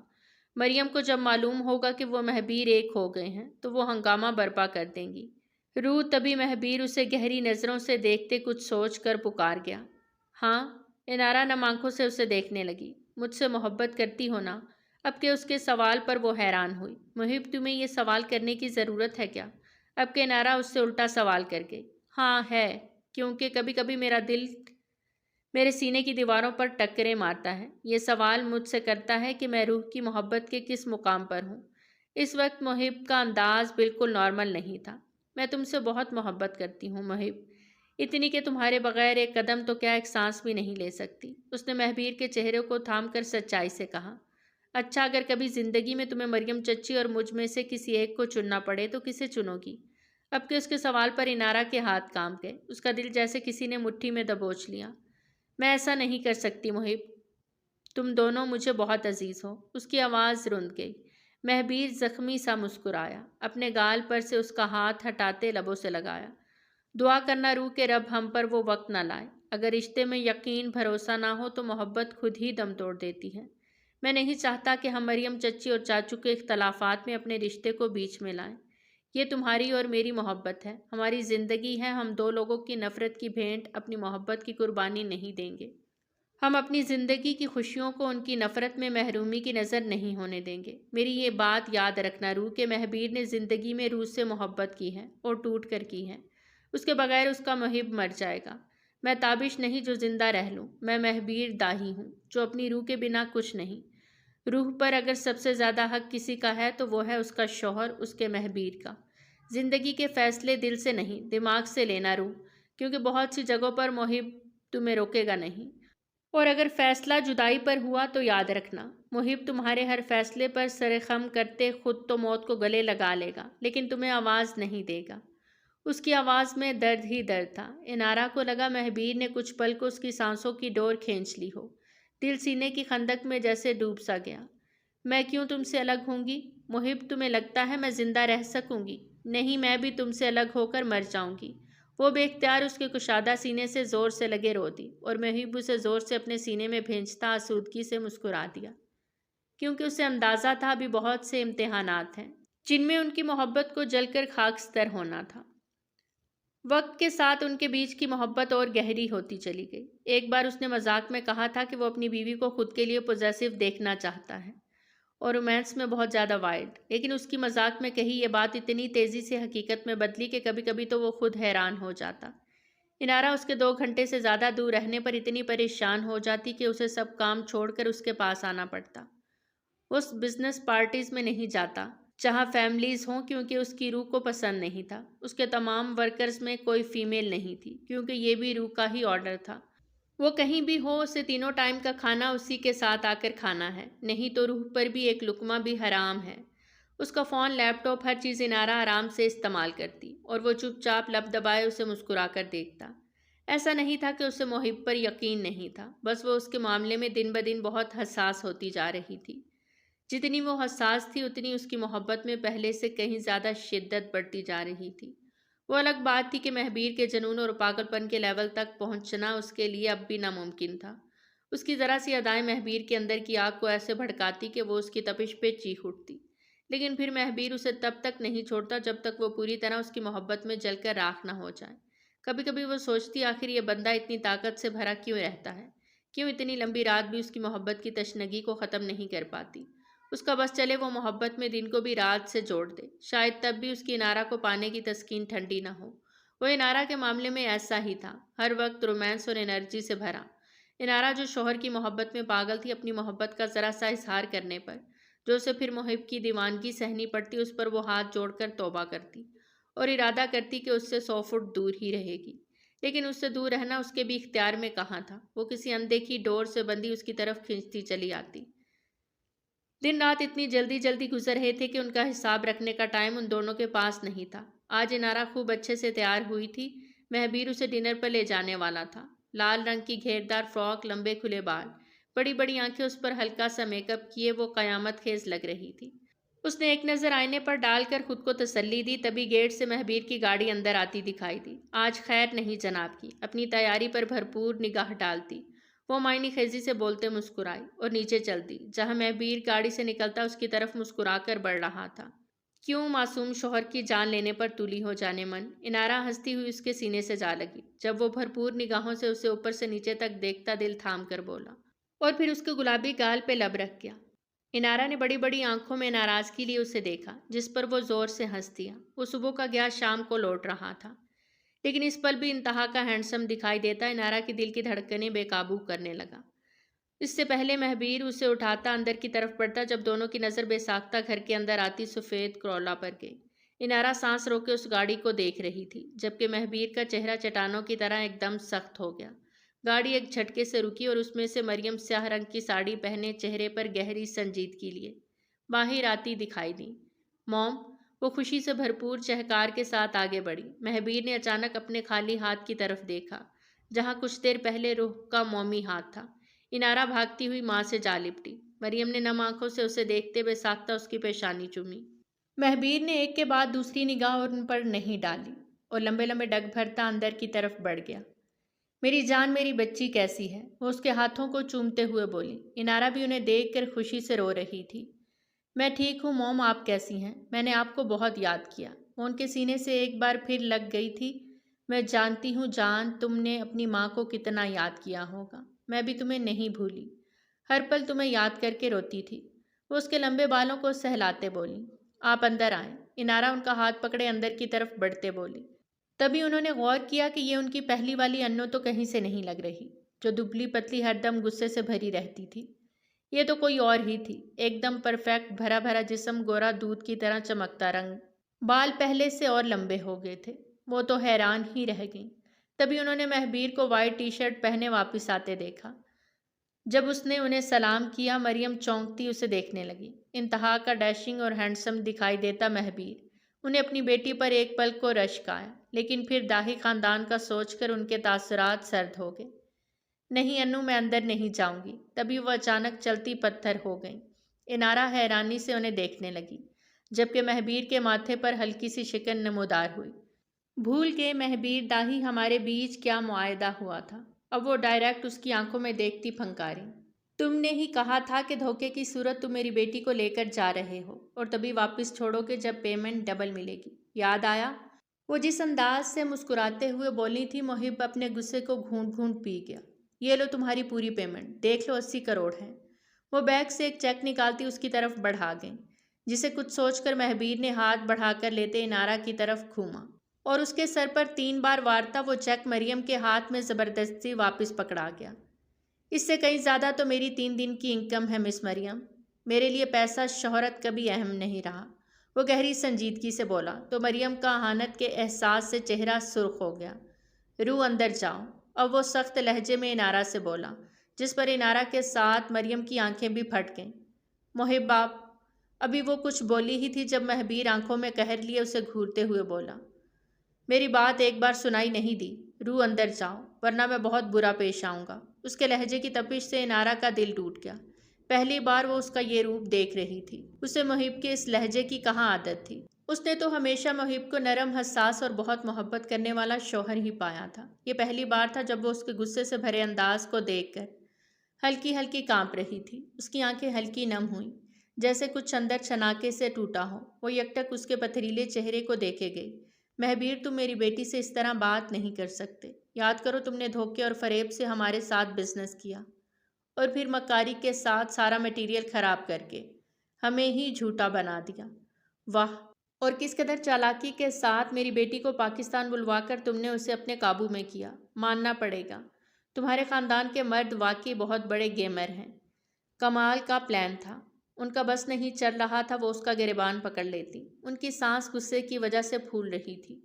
مریم کو جب معلوم ہوگا کہ وہ مہبیر ایک ہو گئے ہیں تو وہ ہنگامہ برپا کر دیں گی۔ روح، تبھی مہبیر اسے گہری نظروں سے دیکھتے کچھ سوچ کر پکار گیا، ہاں؟ انارا نم آنکھوں سے اسے دیکھنے لگی، مجھ سے محبت کرتی ہو نا؟ اب کہ اس کے سوال پر وہ حیران ہوئی۔ محب، تمہیں یہ سوال کرنے کی ضرورت ہے کیا؟ اب کہ انارا اس سے الٹا سوال کر گئی، ہاں ہے، کیونکہ کبھی کبھی میرا دل میرے سینے کی دیواروں پر ٹکریں مارتا ہے۔ یہ سوال مجھ سے کرتا ہے کہ میں روح کی محبت کے کس مقام پر ہوں۔ اس وقت محب کا انداز بالکل نارمل نہیں تھا۔ میں تم سے بہت محبت کرتی ہوں محب، اتنی کہ تمہارے بغیر ایک قدم تو کیا ایک سانس بھی نہیں لے سکتی۔ اس نے مہبیر کے چہرے کو تھام کر سچائی سے کہا، اچھا، اگر کبھی زندگی میں تمہیں مریم چچی اور مجھ میں سے کسی ایک کو چننا پڑے تو کسے چنو گی؟ اب کہ اس کے سوال پر انارا کے ہاتھ کانپ گئے، اس کا دل جیسے کسی نے مٹھی میں دبوچ لیا۔ میں ایسا نہیں کر سکتی محب، تم دونوں مجھے بہت عزیز ہو۔ اس کی آواز رند گئی۔ مہبیر زخمی سا مسکرایا، اپنے گال پر سے اس کا ہاتھ ہٹاتے لبوں سے لگایا، دعا کرنا روح کہ رب ہم پر وہ وقت نہ لائے۔ اگر رشتے میں یقین بھروسہ نہ ہو تو محبت خود ہی دم توڑ دیتی ہے۔ میں نہیں چاہتا کہ ہم مریم چچی اور چاچو کے اختلافات میں اپنے رشتے کو بیچ میں لائیں۔ یہ تمہاری اور میری محبت ہے، ہماری زندگی ہے، ہم 2 لوگوں کی نفرت کی بھینٹ اپنی محبت کی قربانی نہیں دیں گے۔ ہم اپنی زندگی کی خوشیوں کو ان کی نفرت میں محرومی کی نظر نہیں ہونے دیں گے۔ میری یہ بات یاد رکھنا روح کہ مہبیر نے زندگی میں روح سے محبت کی ہے اور ٹوٹ کر کی ہے۔ اس کے بغیر اس کا محب مر جائے گا۔ میں تابش نہیں جو زندہ رہ لوں، میں مہبیر داہی ہوں جو اپنی روح کے بنا کچھ نہیں۔ روح پر اگر سب سے زیادہ حق کسی کا ہے تو وہ ہے اس کا شوہر، اس کے مہبیر کا۔ زندگی کے فیصلے دل سے نہیں دماغ سے لینا روح، کیونکہ بہت سی جگہوں پر محب تمہیں روکے گا نہیں، اور اگر فیصلہ جدائی پر ہوا تو یاد رکھنا محب تمہارے ہر فیصلے پر سر خم کرتے خود تو موت کو گلے لگا لے گا لیکن تمہیں آواز نہیں دے گا۔ اس کی آواز میں درد ہی درد تھا۔ انارا کو لگا مہبیر نے کچھ پل کو اس کی سانسوں کی ڈور کھینچ لی ہو۔ دل سینے کی خندق میں جیسے ڈوب سا گیا۔ میں کیوں تم سے الگ ہوں گی محب؟ تمہیں لگتا ہے میں زندہ رہ سکوں گی؟ نہیں، میں بھی تم سے الگ ہو کر مر جاؤں گی۔ وہ بے اختیار اس کے کشادہ سینے سے زور سے لگے رو دی اور محب اسے زور سے اپنے سینے میں بھینچتا آسودگی سے مسکرا دیا، کیونکہ اسے اندازہ تھا ابھی بہت سے امتحانات ہیں جن میں ان کی محبت کو جل کر خاکستر ہونا تھا۔ وقت کے ساتھ ان کے بیچ کی محبت اور گہری ہوتی چلی گئی۔ ایک بار اس نے مذاق میں کہا تھا کہ وہ اپنی بیوی کو خود کے لیے پوزیسو دیکھنا چاہتا ہے اور رومانس میں بہت زیادہ وائلڈ، لیکن اس کی مذاق میں کہی یہ بات اتنی تیزی سے حقیقت میں بدلی کہ کبھی کبھی تو وہ خود حیران ہو جاتا۔ انارا اس کے 2 گھنٹے سے زیادہ دور رہنے پر اتنی پریشان ہو جاتی کہ اسے سب کام چھوڑ کر اس کے پاس آنا پڑتا۔ اس بزنس پارٹیز میں نہیں جاتا جہاں فیملیز ہوں کیونکہ اس کی روح کو پسند نہیں تھا۔ اس کے تمام ورکرز میں کوئی فیمیل نہیں تھی کیونکہ یہ بھی روح کا ہی آرڈر تھا۔ وہ کہیں بھی ہو اسے 3 ٹائم کا کھانا اسی کے ساتھ آ کر کھانا ہے، نہیں تو روح پر بھی ایک لقمہ بھی حرام ہے۔ اس کا فون، لیپ ٹاپ، ہر چیز انارا آرام سے استعمال کرتی اور وہ چپ چاپ لب دبائے اسے مسکرا کر دیکھتا۔ ایسا نہیں تھا کہ اسے محب پر یقین نہیں تھا، بس وہ اس کے معاملے میں دن بدن بہت حساس ہوتی جا رہی تھی۔ جتنی وہ حساس تھی اتنی اس کی محبت میں پہلے سے کہیں زیادہ شدت بڑھتی جا رہی تھی۔ وہ الگ بات تھی کہ مہبیر کے جنون اور پاگل پن کے لیول تک پہنچنا اس کے لیے اب بھی ناممکن تھا۔ اس کی ذرا سی ادائیں مہبیر کے اندر کی آگ کو ایسے بھڑکاتی کہ وہ اس کی تپش پہ چیخ اٹھتی، لیکن پھر مہبیر اسے تب تک نہیں چھوڑتا جب تک وہ پوری طرح اس کی محبت میں جل کر راکھ نہ ہو جائے۔ کبھی کبھی وہ سوچتی آخر یہ بندہ اتنی طاقت سے بھرا کیوں رہتا ہے، کیوں اتنی لمبی رات بھی اس کی محبت کی تشنگی کو ختم نہیں کر پاتی۔ اس کا بس چلے وہ محبت میں دن کو بھی رات سے جوڑ دے، شاید تب بھی اس کی انارا کو پانے کی تسکین ٹھنڈی نہ ہو۔ وہ انارا کے معاملے میں ایسا ہی تھا، ہر وقت رومانس اور انرجی سے بھرا۔ انارا جو شوہر کی محبت میں پاگل تھی، اپنی محبت کا ذرا سا اظہار کرنے پر جو اسے پھر محب کی دیوانگی سہنی پڑتی، اس پر وہ ہاتھ جوڑ کر توبہ کرتی اور ارادہ کرتی کہ اس سے 100 فٹ دور ہی رہے گی۔ لیکن اس سے دور رہنا اس کے بھی اختیار میں کہاں تھا، وہ کسی اندیکھی ڈور سے بندھی اس کی طرف کھینچتی چلی آتی۔ دن رات اتنی جلدی جلدی گزر رہے تھے کہ ان کا حساب رکھنے کا ٹائم ان دونوں کے پاس نہیں تھا۔ آج انارا خوب اچھے سے تیار ہوئی تھی، مہبیر اسے ڈنر پر لے جانے والا تھا۔ لال رنگ کی گھیردار فراک، لمبے کھلے بال، بڑی بڑی آنکھیں، اس پر ہلکا سا میک اپ کیے وہ قیامت خیز لگ رہی تھی۔ اس نے ایک نظر آئینے پر ڈال کر خود کو تسلی دی، تبھی گیٹ سے مہبیر کی گاڑی اندر آتی دکھائی دی۔ آج خیر نہیں جناب کی، اپنی تیاری پر بھرپور نگاہ ڈالتی وہ معنی خیزی سے بولتے مسکرائی اور نیچے چل دی، جہاں مہبیر گاڑی سے نکلتا اس کی طرف مسکرا کر بڑھ رہا تھا۔ کیوں معصوم شوہر کی جان لینے پر تولی ہو جانے من، انارا ہنستی ہوئی اس کے سینے سے جا لگی۔ جب وہ بھرپور نگاہوں سے اسے اوپر سے نیچے تک دیکھتا، دل تھام کر بولا اور پھر اس کے گلابی گال پہ لب رکھ گیا۔ انارا نے بڑی بڑی آنکھوں میں ناراضگی لیے اسے دیکھا، جس پر وہ زور سے ہنس دیا۔ وہ صبح کا گیا شام کو لوٹ رہا تھا، لیکن اس پل بھی انتہا کا ہینڈسم دکھائی دیتا انارا کے دل کی دھڑکنیں بے قابو کرنے لگا۔ اس سے پہلے مہبیر اسے اٹھاتا اندر کی طرف بڑھتا، جب دونوں کی نظر بے ساختہ گھر کے اندر آتی سفید کرولا پر گئی۔ انارا سانس روکے اس گاڑی کو دیکھ رہی تھی، جبکہ مہبیر کا چہرہ چٹانوں کی طرح ایک دم سخت ہو گیا۔ گاڑی ایک جھٹکے سے رکی اور اس میں سے مریم سیاہ رنگ کی ساڑی پہنے، چہرے پر گہری سنجیدگی لیے باہر آتی دکھائی دی۔ موم، وہ خوشی سے بھرپور چہکار کے ساتھ آگے بڑھی۔ مہبیر نے اچانک اپنے خالی ہاتھ کی طرف دیکھا، جہاں کچھ دیر پہلے روح کا مومی ہاتھ تھا۔ انارا بھاگتی ہوئی ماں سے جا لپٹی۔ مریم نے نم آنکھوں سے اسے دیکھتے بے ساختہ اس کی پیشانی چومی۔ مہبیر نے ایک کے بعد دوسری نگاہ ان پر نہیں ڈالی اور لمبے لمبے ڈگ بھرتا اندر کی طرف بڑھ گیا۔ میری جان، میری بچی کیسی ہے؟ وہ اس کے ہاتھوں کو چومتے ہوئے بولی۔ انارا بھی انہیں دیکھ کر خوشی سے رو رہی تھی۔ میں ٹھیک ہوں موم، آپ کیسی ہیں؟ میں نے آپ کو بہت یاد کیا۔ وہ ان کے سینے سے ایک بار پھر لگ گئی تھی۔ میں جانتی ہوں جان، تم نے اپنی ماں کو کتنا یاد کیا ہوگا۔ میں بھی تمہیں نہیں بھولی، ہر پل تمہیں یاد کر کے روتی تھی۔ وہ اس کے لمبے بالوں کو سہلاتے بولی۔ آپ اندر آئیں۔ انارا ان کا ہاتھ پکڑے اندر کی طرف بڑھتے بولی۔ تبھی انہوں نے غور کیا کہ یہ ان کی پہلی والی انو تو کہیں سے نہیں لگ رہی، جو دبلی پتلی ہر دم غصے سے بھری رہتی تھی۔ یہ تو کوئی اور ہی تھی، ایک دم پرفیکٹ، بھرا بھرا جسم، گورا دودھ کی طرح چمکتا رنگ، بال پہلے سے اور لمبے ہو گئے تھے۔ وہ تو حیران ہی رہ گئیں۔ تبھی انہوں نے مہبیر کو وائٹ ٹی شرٹ پہنے واپس آتے دیکھا۔ جب اس نے انہیں سلام کیا، مریم چونکتی اسے دیکھنے لگی۔ انتہا کا ڈیشنگ اور ہینڈسم دکھائی دیتا مہبیر، انہیں اپنی بیٹی پر ایک پل کو رشک آیا، لیکن پھر داہی خاندان کا سوچ کر ان کے تاثرات سرد ہو گئے۔ نہیں انو، میں اندر نہیں جاؤں گی۔ تبھی وہ اچانک چلتی پتھر ہو گئیں۔ انارا حیرانی سے انہیں دیکھنے لگی، جبکہ مہبیر کے ماتھے پر ہلکی سی شکن نمودار ہوئی۔ بھول گئے مہبیر داہی، ہمارے بیچ کیا معاہدہ ہوا تھا؟ اب وہ ڈائریکٹ اس کی آنکھوں میں دیکھتی پھنکاری۔ تم نے ہی کہا تھا کہ دھوکے کی صورت تم میری بیٹی کو لے کر جا رہے ہو اور تبھی واپس چھوڑو گے جب پیمنٹ ڈبل ملے گی، یاد آیا؟ وہ جس انداز سے مسکراتے ہوئے بولی تھی، محب اپنے غصے کو گھونٹ گھونٹ پی گیا۔ یہ لو تمہاری پوری پیمنٹ، دیکھ لو 80 کروڑ ہے۔ وہ بیگ سے ایک چیک نکالتی اس کی طرف بڑھا گئیں، جسے کچھ سوچ کر مہبیر نے ہاتھ بڑھا کر لیتے انارا کی طرف گھوما اور اس کے سر پر 3 بار وارتا وہ چیک مریم کے ہاتھ میں زبردستی واپس پکڑا گیا۔ اس سے کہیں زیادہ تو میری 3 دن کی انکم ہے مس مریم۔ میرے لیے پیسہ شہرت کبھی اہم نہیں رہا، وہ گہری سنجیدگی سے بولا تو مریم کا اہانت کے احساس سے چہرہ سرخ ہو گیا۔ روح اندر جاؤ، اب وہ سخت لہجے میں انارا سے بولا، جس پر انارا کے ساتھ مریم کی آنکھیں بھی پھٹ گئیں۔ محب آپ، ابھی وہ کچھ بولی ہی تھی جب مہبیر آنکھوں میں قہر لیے اسے گھورتے ہوئے بولا، میری بات ایک بار سنائی نہیں دی، روح اندر جاؤ۔ ورنہ میں بہت برا پیش آؤں گا۔ اس کے لہجے کی تپش سے انارا کا دل ٹوٹ گیا۔ پہلی بار وہ اس کا یہ روپ دیکھ رہی تھی۔ اسے محب کے اس لہجے کی کہاں عادت تھی۔ اس نے تو ہمیشہ محب کو نرم، حساس اور بہت محبت کرنے والا شوہر ہی پایا تھا۔ یہ پہلی بار تھا جب وہ اس کے غصے سے بھرے انداز کو دیکھ کر ہلکی ہلکی کانپ رہی تھی۔ اس کی آنکھیں ہلکی نم ہوئیں، جیسے کچھ اندر چھناکے سے ٹوٹا ہو۔ وہ یکٹک اس کے پتھریلے چہرے کو دیکھے گئی۔ مہبیر، تم میری بیٹی سے اس طرح بات نہیں کر سکتے۔ یاد کرو تم نے دھوکے اور فریب سے ہمارے ساتھ بزنس کیا، اور پھر مکاری کے ساتھ سارا مٹیریل خراب کر کے ہمیں ہی جھوٹا بنا دیا۔ واہ! اور کس قدر چالاکی کے ساتھ میری بیٹی کو پاکستان بلوا کر تم نے اسے اپنے قابو میں کیا۔ ماننا پڑے گا، تمہارے خاندان کے مرد واقعی بہت بڑے گیمر ہیں۔ کمال کا پلان تھا۔ ان کا بس نہیں چل رہا تھا وہ اس کا گریبان پکڑ لیتی۔ ان کی سانس غصے کی وجہ سے پھول رہی تھی۔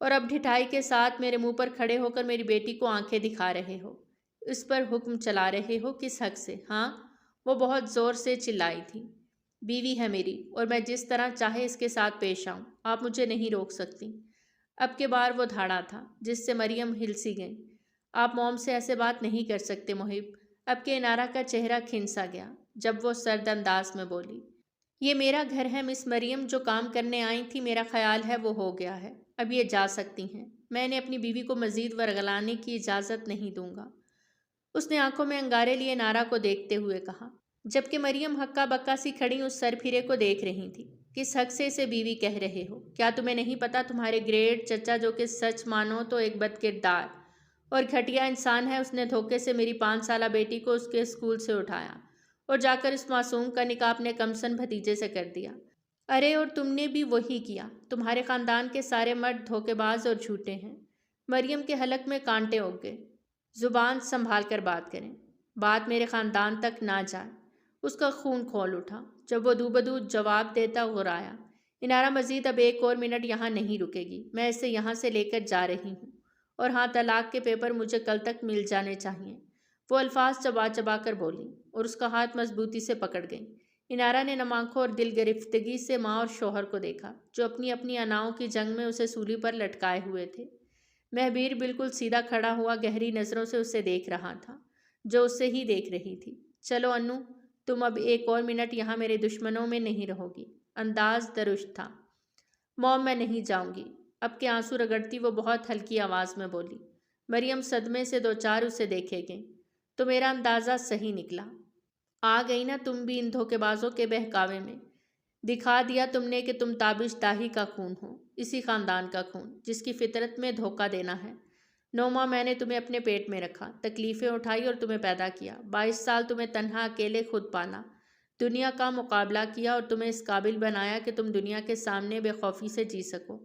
اور اب ڈھٹائی کے ساتھ میرے منہ پر کھڑے ہو کر میری بیٹی کو آنکھیں دکھا رہے ہو، اس پر حکم چلا رہے ہو، کس حق سے؟ ہاں، وہ بہت زور سے چلائی تھی۔ بیوی ہے میری، اور میں جس طرح چاہے اس کے ساتھ پیش آؤں، آپ مجھے نہیں روک سکتی۔ اب کے بار وہ دھاڑا تھا جس سے مریم ہل سی گئی۔ آپ موم سے ایسے بات نہیں کر سکتے محب۔ اب کے انارا کا چہرہ کھنسا گیا جب وہ سرد انداز میں بولی، یہ میرا گھر ہے مس مریم، جو کام کرنے آئی تھی میرا خیال ہے وہ ہو گیا ہے، اب یہ جا سکتی ہیں۔ میں نے اپنی بیوی کو مزید ورگلانے کی اجازت نہیں دوں گا۔ اس نے آنکھوں میں انگارے لیے انارا کو دیکھتے ہوئے کہا، جبکہ مریم ہکا بکا سی کھڑی اس سر پھرے کو دیکھ رہی تھی۔ کس حق سے اسے بیوی کہہ رہے ہو؟ کیا تمہیں نہیں پتا تمہارے گریٹ چچا، جو کہ سچ مانو تو ایک بد کردار اور گھٹیا انسان ہے، اس نے دھوکے سے میری 5 سالہ بیٹی کو اس کے اسکول سے اٹھایا اور جا کر اس معصوم کا نکاح اپنے کمسن بھتیجے سے کر دیا۔ ارے اور تم نے بھی وہی کیا۔ تمہارے خاندان کے سارے مرد دھوکے باز اور جھوٹے ہیں۔ مریم کے حلق میں کانٹے اگ گئے۔ زبان سنبھال کر بات کریں، بات میرے خاندان تک نہ جائے۔ اس کا خون کھول اٹھا جب وہ دو بدو جواب دیتا غرایا، انارا مزید اب 1 اور منٹ یہاں نہیں رکے گی۔ میں اسے یہاں سے لے کر جا رہی ہوں، اور ہاں، طلاق کے پیپر مجھے کل تک مل جانے چاہیے۔ وہ الفاظ چبا چبا کر بولی، اور اس کا ہاتھ مضبوطی سے پکڑ گئی۔ انارا نے نم آنکھوں اور دل گرفتگی سے ماں اور شوہر کو دیکھا، جو اپنی اپنی اناؤں کی جنگ میں اسے سولی پر لٹکائے ہوئے تھے۔ مہبیر بالکل سیدھا کھڑا ہوا گہری نظروں سے اسے دیکھ رہا تھا، جو اسے ہی دیکھ رہی تھی۔ چلو انو، تم اب 1 اور منٹ یہاں میرے دشمنوں میں نہیں رہو گی۔ انداز درست تھا۔ موم، میں نہیں جاؤں گی۔ اب کے آنسو رگڑتی وہ بہت ہلکی آواز میں بولی۔ مریم صدمے سے 2 4 اسے دیکھے گئی۔ تو میرا اندازہ صحیح نکلا۔ آ گئی نا تم بھی ان دھوکے بازوں کے بہکاوے میں۔ دکھا دیا تم نے کہ تم تابش داہی کا خون ہو، اسی خاندان کا خون جس کی فطرت میں دھوکہ دینا ہے۔ 9 ماہ میں نے تمہیں اپنے پیٹ میں رکھا، تکلیفیں اٹھائی اور تمہیں پیدا کیا۔ 22 سال تمہیں تنہا اکیلے خود پالا، دنیا کا مقابلہ کیا اور تمہیں اس قابل بنایا کہ تم دنیا کے سامنے بے خوفی سے جی سکو،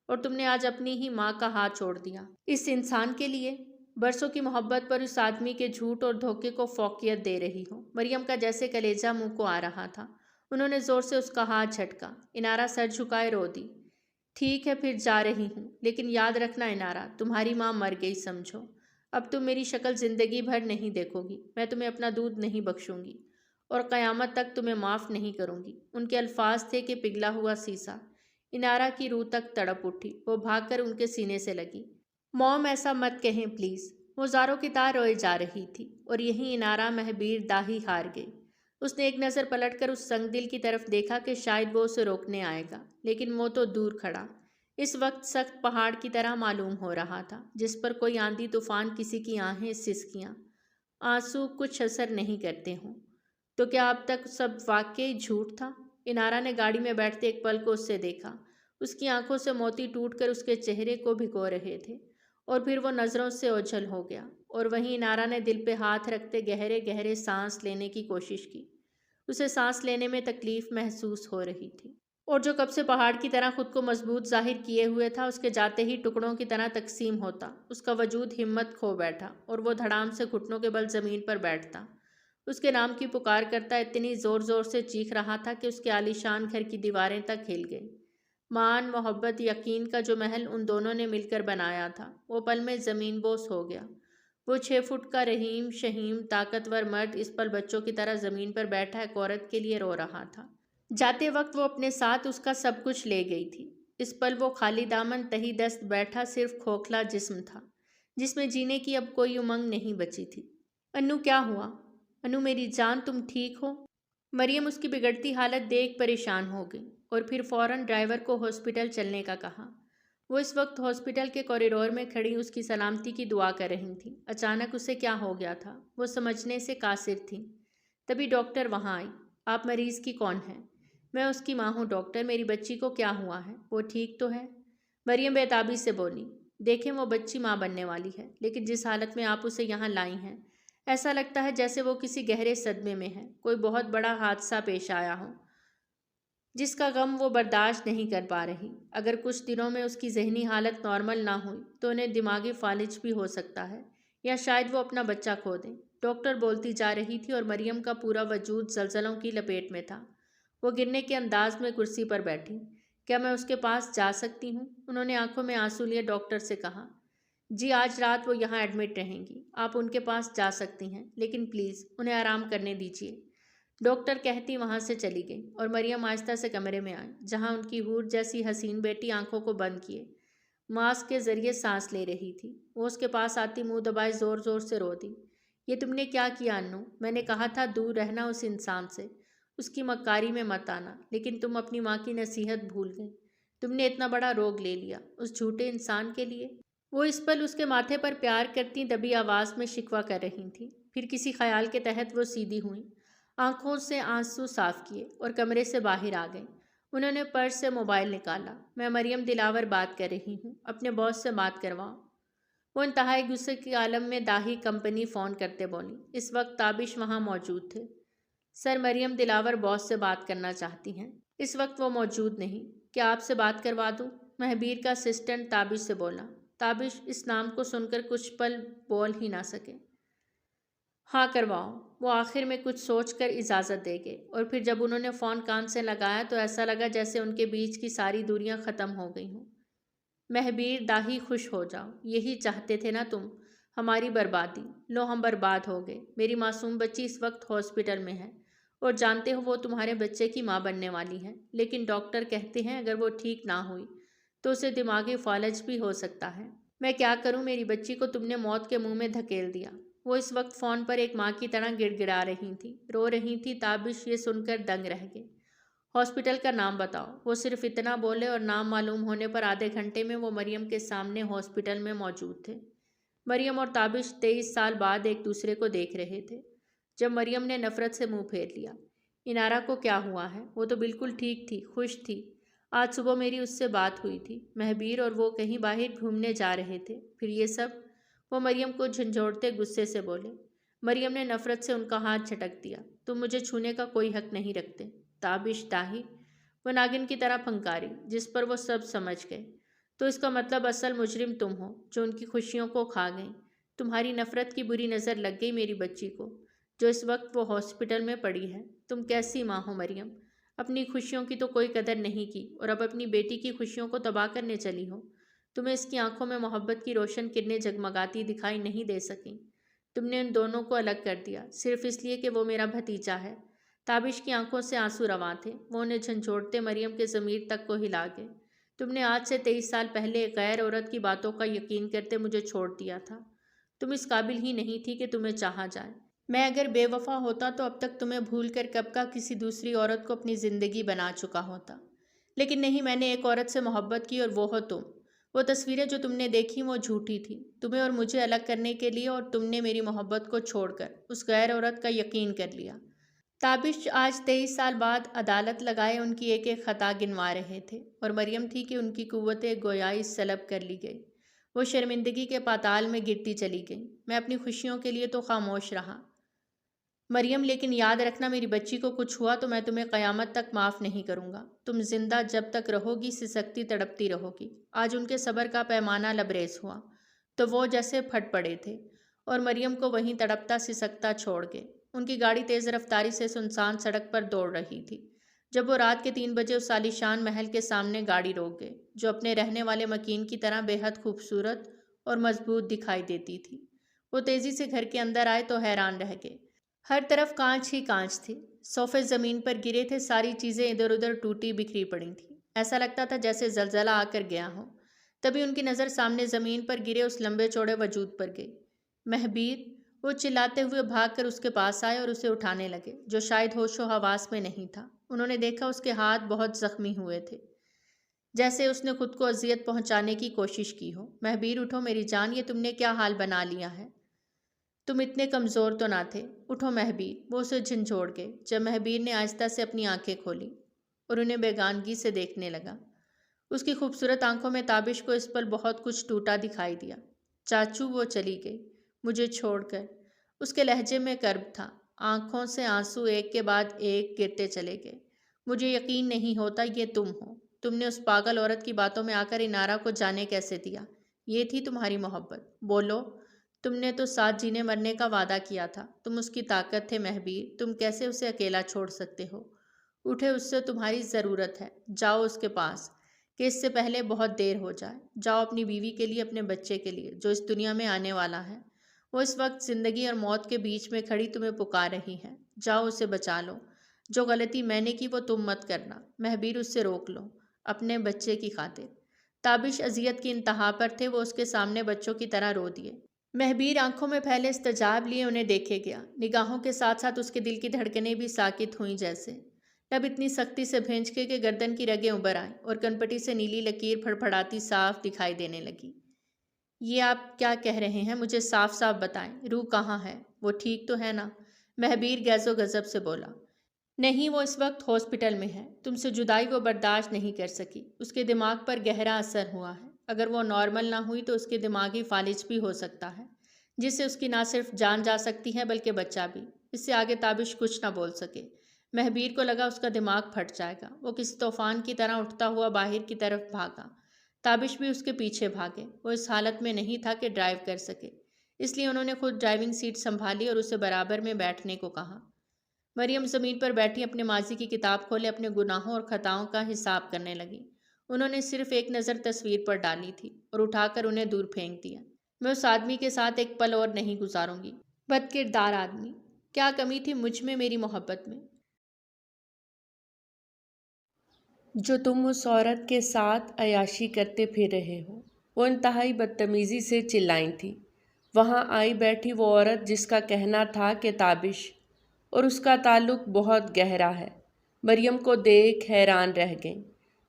اور تم نے آج اپنی ہی ماں کا ہاتھ چھوڑ دیا اس انسان کے لیے۔ برسوں کی محبت پر اس آدمی کے جھوٹ اور دھوکے کو فوقیت دے رہی ہو۔ مریم کا جیسے کلیجہ منہ کو آ رہا تھا۔ انہوں نے زور سے اس کا ہاتھ جھٹکا۔ انارا سر جھکائے رو دی۔ ٹھیک ہے، پھر جا رہی ہوں، لیکن یاد رکھنا انارا، تمہاری ماں مر گئی سمجھو۔ اب تم میری شکل زندگی بھر نہیں دیکھو گی۔ میں تمہیں اپنا دودھ نہیں بخشوں گی، اور قیامت تک تمہیں معاف نہیں کروں گی۔ ان کے الفاظ تھے کہ پگھلا ہوا سیسا۔ انارا کی روح تک تڑپ اٹھی۔ وہ بھاگ کر ان کے سینے سے لگی۔ موم، ایسا مت کہیں پلیز۔ وہ زاروں کی طرح روئے جا رہی تھی، اور یہیں انارا مہبیر داہی ہار گئی۔ اس نے ایک نظر پلٹ کر اس سنگ دل کی طرف دیکھا کہ شاید وہ اسے روکنے آئے گا، لیکن وہ تو دور کھڑا، اس وقت سخت پہاڑ کی طرح معلوم ہو رہا تھا، جس پر کوئی آندھی طوفان کسی کی آہیں سسکیاں۔ آنسو کچھ اثر نہیں کرتے ہوں تو کیا اب تک سب واقعی جھوٹ تھا؟ انارا نے گاڑی میں بیٹھتے ایک پل کو اس سے دیکھا۔ اس کی آنکھوں سے موتی ٹوٹ کر اس کے چہرے کو بھگو رہے تھے، اور پھر وہ نظروں سے اوجھل ہو گیا۔ اور وہیں انارا نے دل پہ ہاتھ رکھتے گہرے گہرے سانس لینے کی کوشش کی۔ اسے سانس لینے میں تکلیف محسوس ہو رہی تھی، اور جو کب سے پہاڑ کی طرح خود کو مضبوط ظاہر کیے ہوئے تھا، اس کے جاتے ہی ٹکڑوں کی طرح تقسیم ہوتا۔ اس کا وجود ہمت کھو بیٹھا، اور وہ دھڑام سے گھٹنوں کے بل زمین پر بیٹھتا، اس کے نام کی پکار کرتا، اتنی زور زور سے چیخ رہا تھا کہ اس کے عالیشان گھر کی دیواریں تک ہل گئیں۔ مان، محبت، یقین کا جو محل ان دونوں نے مل کر بنایا تھا، وہ پل میں زمین بوس ہو گیا۔ وہ 6 فٹ کا رحیم شہیم طاقتور مرد اس پل بچوں کی طرح زمین پر بیٹھا ایک عورت کے لیے رو رہا تھا۔ جاتے وقت وہ اپنے ساتھ اس کا سب کچھ لے گئی تھی۔ اس پل وہ خالی دامن تہی دست بیٹھا صرف کھوکھلا جسم تھا، جس میں جینے کی اب کوئی امنگ نہیں بچی تھی۔ انو کیا ہوا؟ انو میری جان، تم ٹھیک ہو؟ مریم اس کی بگڑتی حالت دیکھ پریشان ہو گئی اور پھر فوراً ڈرائیور کو ہاسپٹل چلنے کا کہا۔ وہ اس وقت ہاسپٹل کے کوریڈور میں کھڑی اس کی سلامتی کی دعا کر رہی تھیں۔ اچانک اسے کیا ہو گیا تھا وہ سمجھنے سے قاصر تھیں۔ تبھی ڈاکٹر وہاں آئی۔ آپ مریض کی کون ہیں؟ میں اس کی ماں ہوں ڈاکٹر، میری بچی کو کیا ہوا ہے؟ وہ ٹھیک تو ہے؟ مریم بےتابی سے بولی۔ دیکھیں وہ بچی ماں بننے والی ہے، لیکن جس حالت میں آپ اسے یہاں لائی ہیں ایسا لگتا ہے جیسے وہ کسی گہرے صدمے میں ہے، کوئی بہت بڑا حادثہ پیش آیا ہو جس کا غم وہ برداشت نہیں کر پا رہی۔ اگر کچھ دنوں میں اس کی ذہنی حالت نارمل نہ ہوئی تو انہیں دماغی فالج بھی ہو سکتا ہے، یا شاید وہ اپنا بچہ کھو دیں۔ ڈاکٹر بولتی جا رہی تھی اور مریم کا پورا وجود زلزلوں کی لپیٹ میں تھا۔ وہ گرنے کے انداز میں کرسی پر بیٹھی۔ کیا میں اس کے پاس جا سکتی ہوں؟ انہوں نے آنکھوں میں آنسو لیے ڈاکٹر سے کہا۔ جی آج رات وہ یہاں ایڈمٹ رہیں گی، آپ ان کے پاس جا سکتی ہیں، لیکن پلیز انہیں آرام کرنے دیجیے، ڈاکٹر کہتی وہاں سے چلی گئی اور مریم آہستہ سے کمرے میں آئی جہاں ان کی حور جیسی حسین بیٹی آنکھوں کو بند کیے ماسک کے ذریعے سانس لے رہی تھی۔ وہ اس کے پاس آتی منہ دبائے زور زور سے رو دی۔ یہ تم نے کیا کیا انو؟ میں نے کہا تھا دور رہنا اس انسان سے، اس کی مکاری میں مت آنا، لیکن تم اپنی ماں کی نصیحت بھول گئی۔ تم نے اتنا بڑا روگ لے لیا اس جھوٹے انسان کے لیے۔ وہ اس پل اس کے ماتھے پر پیار کرتی دبی آواز میں شکوہ کر رہی تھیں۔ پھر کسی خیال کے تحت وہ سیدھی ہوئیں، آنکھوں سے آنسو صاف کیے اور کمرے سے باہر آ گئیں۔ انہوں نے پرس سے موبائل نکالا۔ میں مریم دلاور بات کر رہی ہوں، اپنے باس سے بات کرواؤ۔ وہ انتہائی غصے کے عالم میں داہی کمپنی فون کرتے بولی۔ اس وقت تابش وہاں موجود تھے۔ سر مریم دلاور باس سے بات کرنا چاہتی ہیں، اس وقت وہ موجود نہیں، کیا آپ سے بات کروا دوں؟ مہبیر کا اسسٹنٹ تابش سے بولا۔ تابش اس نام کو سن کر کچھ پل بول ہی نہ سکے۔ ہاں کرواؤ، وہ آخر میں کچھ سوچ کر اجازت دے گئے، اور پھر جب انہوں نے فون کان سے لگایا تو ایسا لگا جیسے ان کے بیچ کی ساری دوریاں ختم ہو گئی ہوں۔ مہبیر داہی خوش ہو جاؤ، یہی چاہتے تھے نا تم، ہماری بربادی۔ لو ہم برباد ہو گئے۔ میری معصوم بچی اس وقت ہاسپٹل میں ہے اور جانتے ہو وہ تمہارے بچے کی ماں بننے والی ہے، لیکن ڈاکٹر کہتے ہیں اگر وہ ٹھیک نہ ہوئی تو اسے دماغی فالج بھی ہو سکتا ہے۔ میں کیا کروں؟ میری بچی کو تم نے موت کے منہ میں دھکیل دیا۔ وہ اس وقت فون پر ایک ماں کی طرح گڑ گڑا رہی تھی، رو رہی تھی۔ تابش یہ سن کر دنگ رہ گئے۔ ہاسپٹل کا نام بتاؤ۔ وہ صرف اتنا بولے اور نام معلوم ہونے پر آدھے گھنٹے میں وہ مریم کے سامنے ہاسپٹل میں موجود تھے۔ مریم اور تابش 23 سال بعد ایک دوسرے کو دیکھ رہے تھے۔ جب مریم نے نفرت سے منہ پھیر لیا، انارا کو کیا ہوا ہے؟ وہ تو بالکل ٹھیک تھی، خوش تھی۔ آج صبح میری اس سے بات ہوئی تھی۔ مہبیر اور وہ کہیں باہر گھومنے جا رہے تھے، پھر یہ سب؟ وہ مریم کو جھنجھوڑتے غصے سے بولے۔ مریم نے نفرت سے ان کا ہاتھ جھٹک دیا۔ تم مجھے چھونے کا کوئی حق نہیں رکھتے۔ تابش داہی، وہ ناگن کی طرح پھنکاری جس پر وہ سب سمجھ گئے۔ تو اس کا مطلب اصل مجرم تم ہو جو ان کی خوشیوں کو کھا گئی۔ تمہاری نفرت کی بری نظر لگ گئی میری بچی کو جو اس وقت وہ ہاسپٹل میں پڑی ہے۔ تم کیسی ماں ہو مریم؟ اپنی خوشیوں کی تو کوئی قدر نہیں کی اور اب اپنی بیٹی کی خوشیوں کو تباہ کرنے چلی ہو۔ تمہیں اس کی آنکھوں میں محبت کی روشن کرنیں جگمگاتی دکھائی نہیں دے سکیں۔ تم نے ان دونوں کو الگ کر دیا صرف اس لیے کہ وہ میرا بھتیجا ہے۔ تابش کی آنکھوں سے آنسو رواں تھے۔ وہ انہیں جھنجھوڑتے مریم کے ضمیر تک کو ہلا گئے۔ تم نے آج سے 23 سال پہلے ایک غیر عورت کی باتوں کا یقین کرتے مجھے چھوڑ دیا تھا۔ تم اس قابل ہی نہیں تھی کہ تمہیں چاہا جائے۔ میں اگر بے وفا ہوتا تو اب تک تمہیں بھول کر کب کا کسی دوسری عورت کو اپنی زندگی بنا چکا ہوتا، لیکن نہیں، میں نے ایک عورت سے محبت کی اور وہ ہو تم۔ وہ تصویریں جو تم نے دیکھی وہ جھوٹی تھیں، تمہیں اور مجھے الگ کرنے کے لیے، اور تم نے میری محبت کو چھوڑ کر اس غیر عورت کا یقین کر لیا۔ تابش آج 23 سال بعد عدالت لگائے ان کی ایک ایک خطا گنوا رہے تھے، اور مریم تھی کہ ان کی قوت گویائی سلب کر لی گئی۔ وہ شرمندگی کے پاتال میں گرتی چلی گئی۔ میں اپنی خوشیوں کے لیے تو خاموش رہا مریم، لیکن یاد رکھنا میری بچی کو کچھ ہوا تو میں تمہیں قیامت تک معاف نہیں کروں گا۔ تم زندہ جب تک رہو گی سسکتی تڑپتی رہو گی۔ آج ان کے صبر کا پیمانہ لبریز ہوا تو وہ جیسے پھٹ پڑے تھے اور مریم کو وہیں تڑپتا سسکتا چھوڑ گئے۔ ان کی گاڑی تیز رفتاری سے سنسان سڑک پر دوڑ رہی تھی جب وہ رات کے 3 بجے اس عالیشان محل کے سامنے گاڑی روک گئے جو اپنے رہنے والے مکین کی طرح بے حد خوبصورت اور مضبوط دکھائی دیتی تھی۔ وہ تیزی سے گھر کے اندر آئے تو حیران رہ گئے۔ ہر طرف کانچ ہی کانچ تھی، صوفے زمین پر گرے تھے، ساری چیزیں ادھر ادھر ٹوٹی بکھری پڑی تھیں۔ ایسا لگتا تھا جیسے زلزلہ آ کر گیا ہو۔ تبھی ان کی نظر سامنے زمین پر گرے اس لمبے چوڑے وجود پر گئی۔ مہبیر! وہ چلاتے ہوئے بھاگ کر اس کے پاس آئے اور اسے اٹھانے لگے، جو شاید ہوش و حواس میں نہیں تھا۔ انہوں نے دیکھا اس کے ہاتھ بہت زخمی ہوئے تھے، جیسے اس نے خود کو اذیت پہنچانے کی کوشش کی ہو۔ مہبیر اٹھو میری جان، یہ تم نے کیا حال بنا لیا ہے؟ تم اتنے کمزور تو نہ تھے، اٹھو مہبیر۔ وہ اسے جھنجھوڑ گئے جب مہبیر نے آہستہ سے اپنی آنکھیں کھولی اور انہیں بیگانگی سے دیکھنے لگا۔ اس کی خوبصورت آنکھوں میں تابش کو اس پل بہت کچھ ٹوٹا دکھائی دیا۔ چاچو، وہ چلی گئی مجھے چھوڑ کر۔ اس کے لہجے میں کرب تھا، آنکھوں سے آنسو ایک کے بعد ایک گرتے چلے گئے۔ مجھے یقین نہیں ہوتا یہ تم ہو۔ تم نے اس پاگل عورت کی باتوں میں آ کر انارا کو جانے کیسے دیا؟ یہ تھی تمہاری محبت؟ بولو، تم نے تو ساتھ جینے مرنے کا وعدہ کیا تھا۔ تم اس کی طاقت تھے مہبیر، تم کیسے اسے اکیلا چھوڑ سکتے ہو؟ اٹھے، اس سے تمہاری ضرورت ہے، جاؤ اس کے پاس، کہ اس سے پہلے بہت دیر ہو جائے۔ جاؤ اپنی بیوی کے لیے، اپنے بچے کے لیے جو اس دنیا میں آنے والا ہے۔ وہ اس وقت زندگی اور موت کے بیچ میں کھڑی تمہیں پکار رہی ہے، جاؤ اسے بچا لو۔ جو غلطی میں نے کی وہ تم مت کرنا۔ مہبیر، اس سے روک لو، اپنے بچے کی خاطر۔ تابش اذیت کی انتہا پر تھے، وہ اس کے سامنے بچوں کی طرح رو دیے۔ مہبیر آنکھوں میں پھیلے استجاب لیے انہیں دیکھے گیا، نگاہوں کے ساتھ ساتھ اس کے دل کی دھڑکنیں بھی ساکت ہوئیں جیسے۔ لب اتنی سختی سے بھینچ کے کہ گردن کی رگیں ابھر آئیں اور کنپٹی سے نیلی لکیر پھڑپھڑاتی صاف دکھائی دینے لگی۔ یہ آپ کیا کہہ رہے ہیں؟ مجھے صاف صاف بتائیں، روح کہاں ہے؟ وہ ٹھیک تو ہے نا؟ مہبیر غیظ و غضب سے بولا۔ نہیں، وہ اس وقت ہاسپٹل میں ہے، تم سے جدائی وہ برداشت نہیں کر سکی، اس کے دماغ پر گہرا اثر ہوا ہے۔ اگر وہ نارمل نہ ہوئی تو اس کے دماغی فالج بھی ہو سکتا ہے، جس سے اس کی نہ صرف جان جا سکتی ہے بلکہ بچہ بھی۔ اس سے آگے تابش کچھ نہ بول سکے۔ مہبیر کو لگا اس کا دماغ پھٹ جائے گا۔ وہ کسی طوفان کی طرح اٹھتا ہوا باہر کی طرف بھاگا۔ تابش بھی اس کے پیچھے بھاگے۔ وہ اس حالت میں نہیں تھا کہ ڈرائیو کر سکے، اس لیے انہوں نے خود ڈرائیونگ سیٹ سنبھالی اور اسے برابر میں بیٹھنے کو کہا۔ مریم زمین پر بیٹھی اپنے ماضی کی کتاب کھولے اپنے گناہوں اور خطاؤں کا حساب کرنے لگی۔ انہوں نے صرف ایک نظر تصویر پر ڈالی تھی اور اٹھا کر انہیں دور پھینک دیا۔ میں اس آدمی کے ساتھ ایک پل اور نہیں گزاروں گی۔ بد کردار آدمی! کیا کمی تھی مجھ میں، میری محبت میں، جو تم اس عورت کے ساتھ عیاشی کرتے پھر رہے ہو؟ وہ انتہائی بدتمیزی سے چلائیں تھی۔ وہاں آئی بیٹھی وہ عورت جس کا کہنا تھا کہ تابش اور اس کا تعلق بہت گہرا ہے۔ مریم کو دیکھ حیران رہ گئیں۔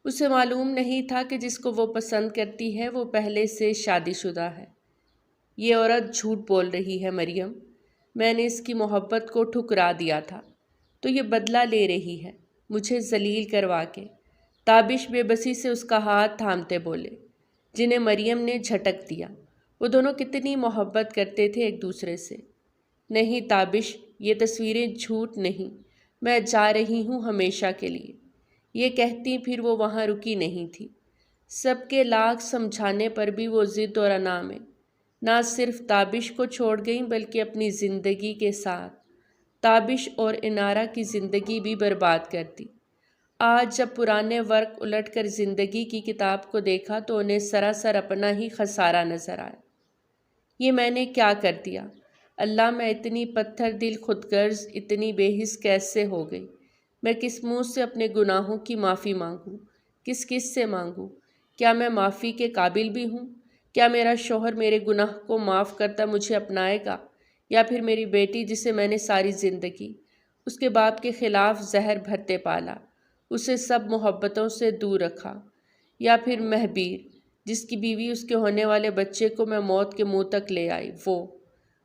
اسے معلوم نہیں تھا کہ جس کو وہ پسند کرتی ہے وہ پہلے سے شادی شدہ ہے۔ یہ عورت جھوٹ بول رہی ہے مریم، میں نے اس کی محبت کو ٹھکرا دیا تھا، تو یہ بدلہ لے رہی ہے مجھے ذلیل کروا کے۔ تابش بے بسی سے اس کا ہاتھ تھامتے بولے، جنہیں مریم نے جھٹک دیا۔ وہ دونوں کتنی محبت کرتے تھے ایک دوسرے سے۔ نہیں تابش، یہ تصویریں جھوٹ نہیں، میں جا رہی ہوں ہمیشہ کے لیے۔ یہ کہتی پھر وہ وہاں رکی نہیں تھی۔ سب کے لاکھ سمجھانے پر بھی وہ ضد اور انا میں نہ صرف تابش کو چھوڑ گئیں بلکہ اپنی زندگی کے ساتھ تابش اور انارا کی زندگی بھی برباد کر دی۔ آج جب پرانے ورق الٹ کر زندگی کی کتاب کو دیکھا تو انہیں سراسر اپنا ہی خسارہ نظر آیا۔ یہ میں نے کیا کر دیا؟ اللہ، میں اتنی پتھر دل خود غرض، اتنی بے حس کیسے ہو گئی؟ میں کس منہ سے اپنے گناہوں کی معافی مانگوں؟ کس سے مانگوں؟ کیا میں معافی کے قابل بھی ہوں؟ کیا میرا شوہر میرے گناہ کو معاف کرتا مجھے اپنائے گا؟ یا پھر میری بیٹی جسے میں نے ساری زندگی اس کے باپ کے خلاف زہر بھرتے پالا، اسے سب محبتوں سے دور رکھا؟ یا پھر مہبیر جس کی بیوی اس کے ہونے والے بچے کو میں موت کے منہ تک لے آئی؟ وہ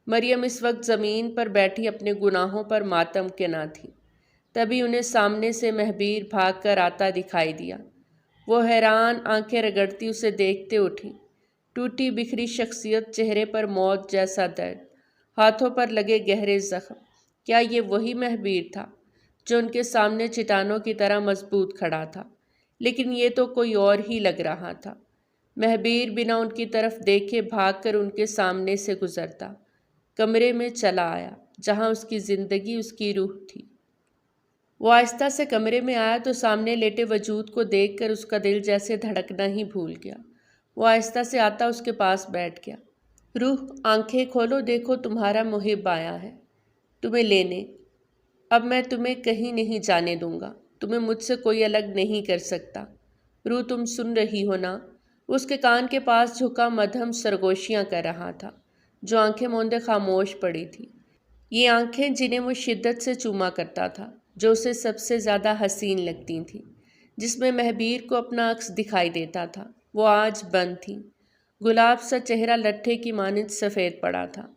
مریم اس وقت زمین پر بیٹھی اپنے گناہوں پر ماتم کے نہ تھی۔ تبھی انہیں سامنے سے مہبیر بھاگ کر آتا دکھائی دیا۔ وہ حیران آنکھیں رگڑتی اسے دیکھتے اٹھی۔ ٹوٹی بکھری شخصیت، چہرے پر موت جیسا درد، ہاتھوں پر لگے گہرے زخم۔ کیا یہ وہی مہبیر تھا جو ان کے سامنے چٹانوں کی طرح مضبوط کھڑا تھا؟ لیکن یہ تو کوئی اور ہی لگ رہا تھا۔ مہبیر بنا ان کی طرف دیکھے بھاگ کر ان کے سامنے سے گزرتا کمرے میں چلا آیا جہاں اس کی زندگی، اس کی روح تھی۔ وہ آہستہ سے کمرے میں آیا تو سامنے لیٹے وجود کو دیکھ کر اس کا دل جیسے دھڑکنا ہی بھول گیا۔ وہ آہستہ سے آتا اس کے پاس بیٹھ گیا۔ روح، آنکھیں کھولو، دیکھو تمہارا محب آیا ہے تمہیں لینے۔ اب میں تمہیں کہیں نہیں جانے دوں گا، تمہیں مجھ سے کوئی الگ نہیں کر سکتا۔ روح، تم سن رہی ہو نا؟ اس کے کان کے پاس جھکا مدھم سرگوشیاں کر رہا تھا، جو آنکھیں موندے خاموش پڑی تھی۔ یہ آنکھیں جنہیں وہ شدت سے چوما کرتا تھا، جو اسے سب سے زیادہ حسین لگتی تھیں، جس میں مہبیر کو اپنا عکس دکھائی دیتا تھا، وہ آج بند تھیں۔ گلاب سا چہرہ لٹھے کی مانند سفید پڑا تھا۔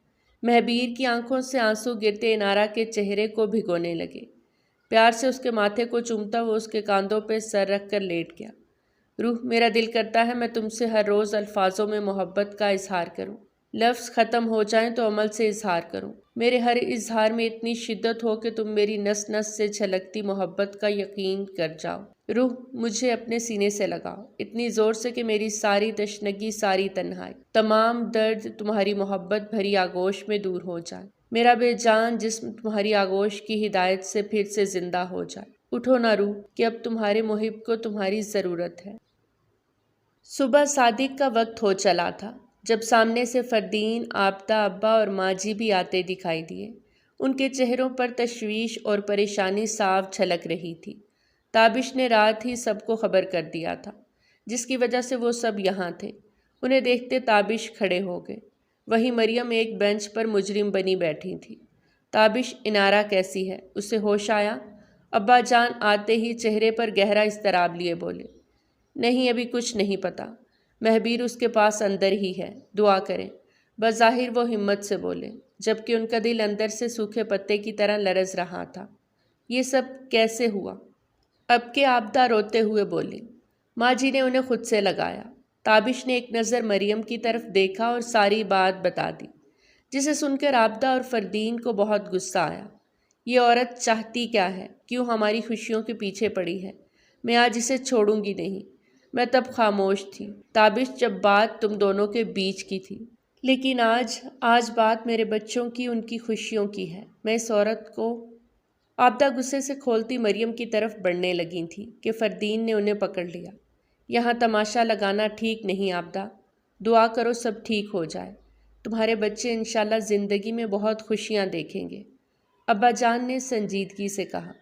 مہبیر کی آنکھوں سے آنسو گرتے انارا کے چہرے کو بھگونے لگے۔ پیار سے اس کے ماتھے کو چومتا وہ اس کے کاندھوں پہ سر رکھ کر لیٹ گیا۔ روح، میرا دل کرتا ہے میں تم سے ہر روز الفاظوں میں محبت کا اظہار کروں، لفظ ختم ہو جائیں تو عمل سے اظہار کروں، میرے ہر اظہار میں اتنی شدت ہو کہ تم میری نس نس سے چھلکتی محبت کا یقین کر جاؤ۔ روح، مجھے اپنے سینے سے لگاؤ، اتنی زور سے کہ میری ساری تشنگی، ساری تنہائی، تمام درد تمہاری محبت بھری آغوش میں دور ہو جائے۔ میرا بے جان جسم تمہاری آغوش کی ہدایت سے پھر سے زندہ ہو جائے۔ اٹھو نہ روح، کہ اب تمہارے محب کو تمہاری ضرورت ہے۔ صبح صادق کا وقت ہو چلا تھا جب سامنے سے فردین، عابدہ، ابا اور ماجی بھی آتے دکھائی دیے۔ ان کے چہروں پر تشویش اور پریشانی صاف جھلک رہی تھی۔ تابش نے رات ہی سب کو خبر کر دیا تھا، جس کی وجہ سے وہ سب یہاں تھے۔ انہیں دیکھتے تابش کھڑے ہو گئے۔ وہیں مریم ایک بینچ پر مجرم بنی بیٹھی تھی۔ تابش، انارا کیسی ہے؟ اسے ہوش آیا؟ ابا جان آتے ہی چہرے پر گہرا اضطراب لیے بولے، نہیں، ابھی کچھ نہیں پتا، مہبیر اس کے پاس اندر ہی ہے، دعا کریں۔ بظاہر وہ ہمت سے بولے، جبکہ ان کا دل اندر سے سوکھے پتے کی طرح لرز رہا تھا۔ یہ سب کیسے ہوا؟ اب کے عابدہ روتے ہوئے بولی۔ ماں جی نے انہیں خود سے لگایا۔ تابش نے ایک نظر مریم کی طرف دیکھا اور ساری بات بتا دی، جسے سن کر عابدہ اور فردین کو بہت غصہ آیا۔ یہ عورت چاہتی کیا ہے؟ کیوں ہماری خوشیوں کے پیچھے پڑی ہے؟ میں آج اسے چھوڑوں گی نہیں۔ میں تب خاموش تھی تابش، جب بات تم دونوں کے بیچ کی تھی، لیکن آج بات میرے بچوں کی، ان کی خوشیوں کی ہے۔ میں اس عورت کو… عابدہ غصے سے کھولتی مریم کی طرف بڑھنے لگی تھی کہ فردین نے انہیں پکڑ لیا۔ یہاں تماشا لگانا ٹھیک نہیں عابدہ، دعا کرو سب ٹھیک ہو جائے، تمہارے بچے انشاءاللہ زندگی میں بہت خوشیاں دیکھیں گے، ابا جان نے سنجیدگی سے کہا،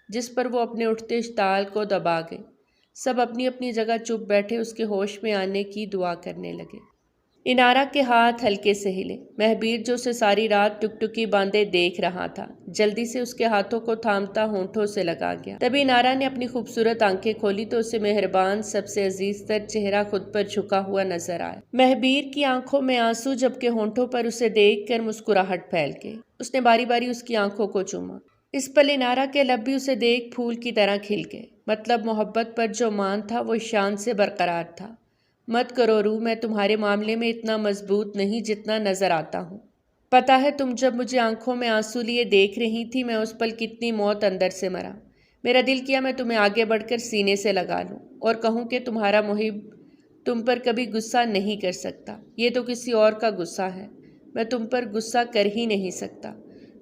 جس پر وہ اپنے اٹھتے اشتعال کو دبا گئے۔ سب اپنی اپنی جگہ چپ بیٹھے اس کے ہوش میں آنے کی دعا کرنے لگے۔ انارا کے ہاتھ ہلکے سے ہلے۔ مہبیر جو اسے ساری رات ٹکٹکی باندھے دیکھ رہا تھا، جلدی سے اس کے ہاتھوں کو تھامتا ہونٹوں سے لگا گیا۔ تبھی انارا نے اپنی خوبصورت آنکھیں کھولی تو اسے مہربان، سب سے عزیز تر چہرہ خود پر جھکا ہوا نظر آیا۔ مہبیر کی آنکھوں میں آنسو، جبکہ ہونٹوں پر اسے دیکھ کر مسکراہٹ پھیل گئی۔ اس نے باری باری اس کی آنکھوں کو چوما۔ اس پل انارا کے لب بھی اسے دیکھ پھول کی طرح کھل گئے۔ مطلب محبت پر جو مان تھا وہ شان سے برقرار تھا۔ مت کرو روح، میں تمہارے معاملے میں اتنا مضبوط نہیں جتنا نظر آتا ہوں۔ پتہ ہے تم جب مجھے آنکھوں میں آنسو لیے دیکھ رہی تھی، میں اس پل کتنی موت اندر سے مرا۔ میرا دل کیا میں تمہیں آگے بڑھ کر سینے سے لگا لوں اور کہوں کہ تمہارا محب تم پر کبھی غصہ نہیں کر سکتا، یہ تو کسی اور کا غصہ ہے، میں تم پر غصہ کر ہی نہیں سکتا۔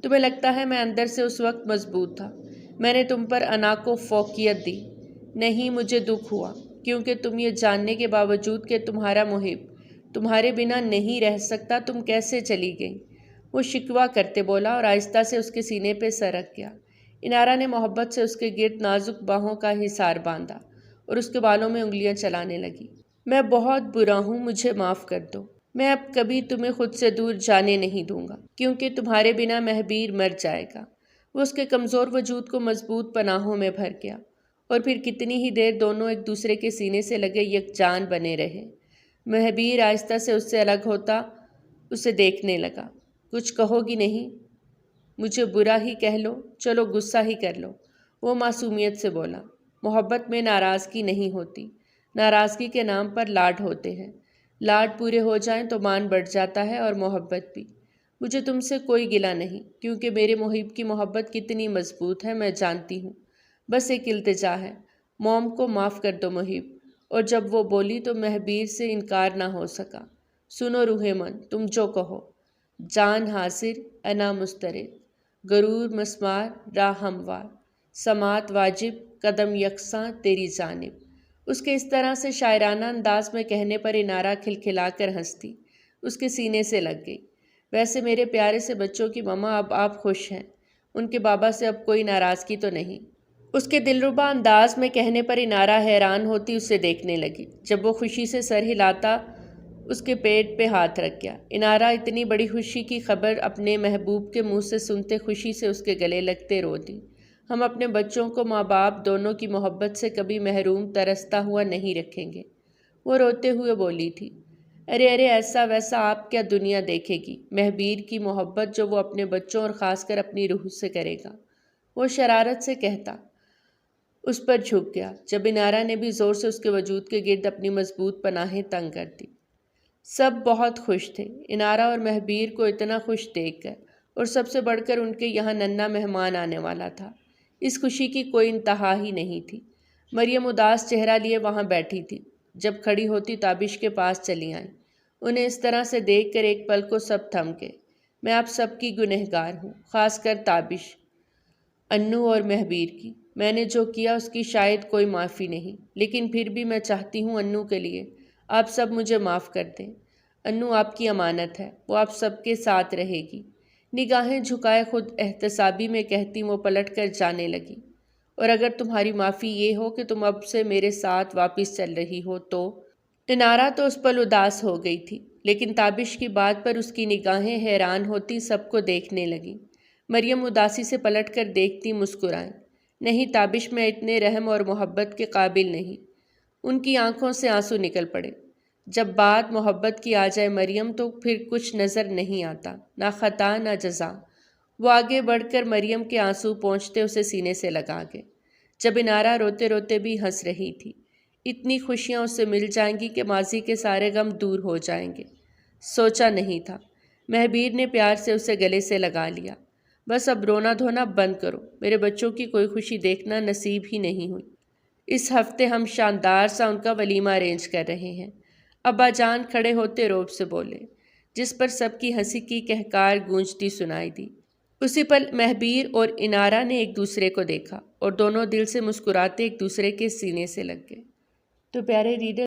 تمہیں لگتا ہے میں اندر سے اس وقت مضبوط تھا، میں نے تم پر انا کو فوقیت دی؟ نہیں، مجھے دکھ ہوا، کیونکہ تم یہ جاننے کے باوجود کہ تمہارا محب تمہارے بنا نہیں رہ سکتا، تم کیسے چلی گئی؟ وہ شکوہ کرتے بولا اور آہستہ سے اس کے سینے پہ سر رکھ گیا۔ انارا نے محبت سے اس کے گرد نازک باہوں کا حصار باندھا اور اس کے بالوں میں انگلیاں چلانے لگی۔ میں بہت برا ہوں، مجھے معاف کر دو۔ میں اب کبھی تمہیں خود سے دور جانے نہیں دوں گا، کیونکہ تمہارے بنا مہبیر مر جائے گا۔ وہ اس کے کمزور وجود کو مضبوط پناہوں میں بھر گیا اور پھر کتنی ہی دیر دونوں ایک دوسرے کے سینے سے لگے یکجان بنے رہے۔ مہبیر آہستہ سے اس سے الگ ہوتا اسے دیکھنے لگا۔ کچھ کہو گی نہیں؟ مجھے برا ہی کہہ لو، چلو غصہ ہی کر لو، وہ معصومیت سے بولا۔ محبت میں ناراضگی نہیں ہوتی، ناراضگی کے نام پر لاڈ ہوتے ہیں۔ لاڈ پورے ہو جائیں تو مان بڑھ جاتا ہے اور محبت بھی۔ مجھے تم سے کوئی گلہ نہیں، کیونکہ میرے محب کی محبت کتنی مضبوط ہے میں جانتی ہوں۔ بس ایک التجا ہے، موم کو معاف کر دو محب۔ اور جب وہ بولی تو مہبیر سے انکار نہ ہو سکا۔ سنو روح من، تم جو کہو۔ جان حاضر، انا مسترد، غرور مسمار، راہ ہموار، سماعت واجب، قدم یکساں تیری جانب۔ اس کے اس طرح سے شاعرانہ انداز میں کہنے پر انارا کھلکھلا کر ہنستی اس کے سینے سے لگ گئی۔ ویسے میرے پیارے سے بچوں کی ماما، اب آپ خوش ہیں، ان کے بابا سے اب کوئی ناراضگی تو نہیں؟ اس کے دلربا انداز میں کہنے پر انارہ حیران ہوتی اسے دیکھنے لگی۔ جب وہ خوشی سے سر ہلاتا اس کے پیٹ پہ ہاتھ رکھ گیا۔ انارہ اتنی بڑی خوشی کی خبر اپنے محبوب کے منہ سے سنتے خوشی سے اس کے گلے لگتے رو دی۔ ہم اپنے بچوں کو ماں باپ دونوں کی محبت سے کبھی محروم ترستا ہوا نہیں رکھیں گے، وہ روتے ہوئے بولی تھی۔ ارے ارے، ایسا ویسا آپ کیا دنیا دیکھے گی، مہبیر کی محبت جو وہ اپنے بچوں اور خاص کر اپنی روح سے کرے گا، وہ شرارت سے کہتا اس پر جھک گیا، جب انارہ نے بھی زور سے اس کے وجود کے گرد اپنی مضبوط پناہیں تنگ کر دی۔ سب بہت خوش تھے انارہ اور مہبیر کو اتنا خوش دیکھ کر، اور سب سے بڑھ کر ان کے یہاں ننھا مہمان آنے والا تھا۔ اس خوشی کی کوئی انتہا ہی نہیں تھی۔ مریم اداس چہرہ لیے وہاں بیٹھی تھی، جب کھڑی ہوتی تابش کے پاس چلی آئیں۔ انہیں اس طرح سے دیکھ کر ایک پل کو سب تھم گئے۔ میں آپ سب کی گنہگار ہوں، خاص کر تابش، انو اور مہبیر کی۔ میں نے جو کیا اس کی شاید کوئی معافی نہیں، لیکن پھر بھی میں چاہتی ہوں انو کے لیے آپ سب مجھے معاف کر دیں۔ انو آپ کی امانت ہے، وہ آپ سب کے ساتھ رہے گی۔ نگاہیں جھکائے خود احتسابی میں کہتی وہ پلٹ کر جانے لگی۔ اور اگر تمہاری معافی یہ ہو کہ تم اب سے میرے ساتھ واپس چل رہی ہو تو… انارہ تو اس پل اداس ہو گئی تھی، لیکن تابش کی بات پر اس کی نگاہیں حیران ہوتی سب کو دیکھنے لگیں۔ مریم اداسی سے پلٹ کر دیکھتی مسکرائیں۔ نہیں تابش، میں اتنے رحم اور محبت کے قابل نہیں۔ ان کی آنکھوں سے آنسو نکل پڑے۔ جب بات محبت کی آ جائے مریم، تو پھر کچھ نظر نہیں آتا، نہ خطا نہ جزا۔ وہ آگے بڑھ کر مریم کے آنسو پہنچتے اسے سینے سے لگا گئے، جب انارہ روتے روتے بھی ہنس رہی تھی۔ اتنی خوشیاں اسے مل جائیں گی کہ ماضی کے سارے غم دور ہو جائیں گے، سوچا نہیں تھا۔ مہبیر نے پیار سے اسے گلے سے لگا لیا۔ بس اب رونا دھونا بند کرو، میرے بچوں کی کوئی خوشی دیکھنا نصیب ہی نہیں ہوئی۔ اس ہفتے ہم شاندار سا ان کا ولیمہ ارینج کر رہے ہیں۔ ابا جان کھڑے ہوتے روب سے بولے، جس پر سب کی ہنسی کی کہکار گونجتی سنائی دی۔ اسی پل مہبیر اور انارہ نے ایک دوسرے کو دیکھا اور دونوں دل سے مسکراتے ایک دوسرے کے سینے سے لگ گئے۔ تو پیارے ریڈر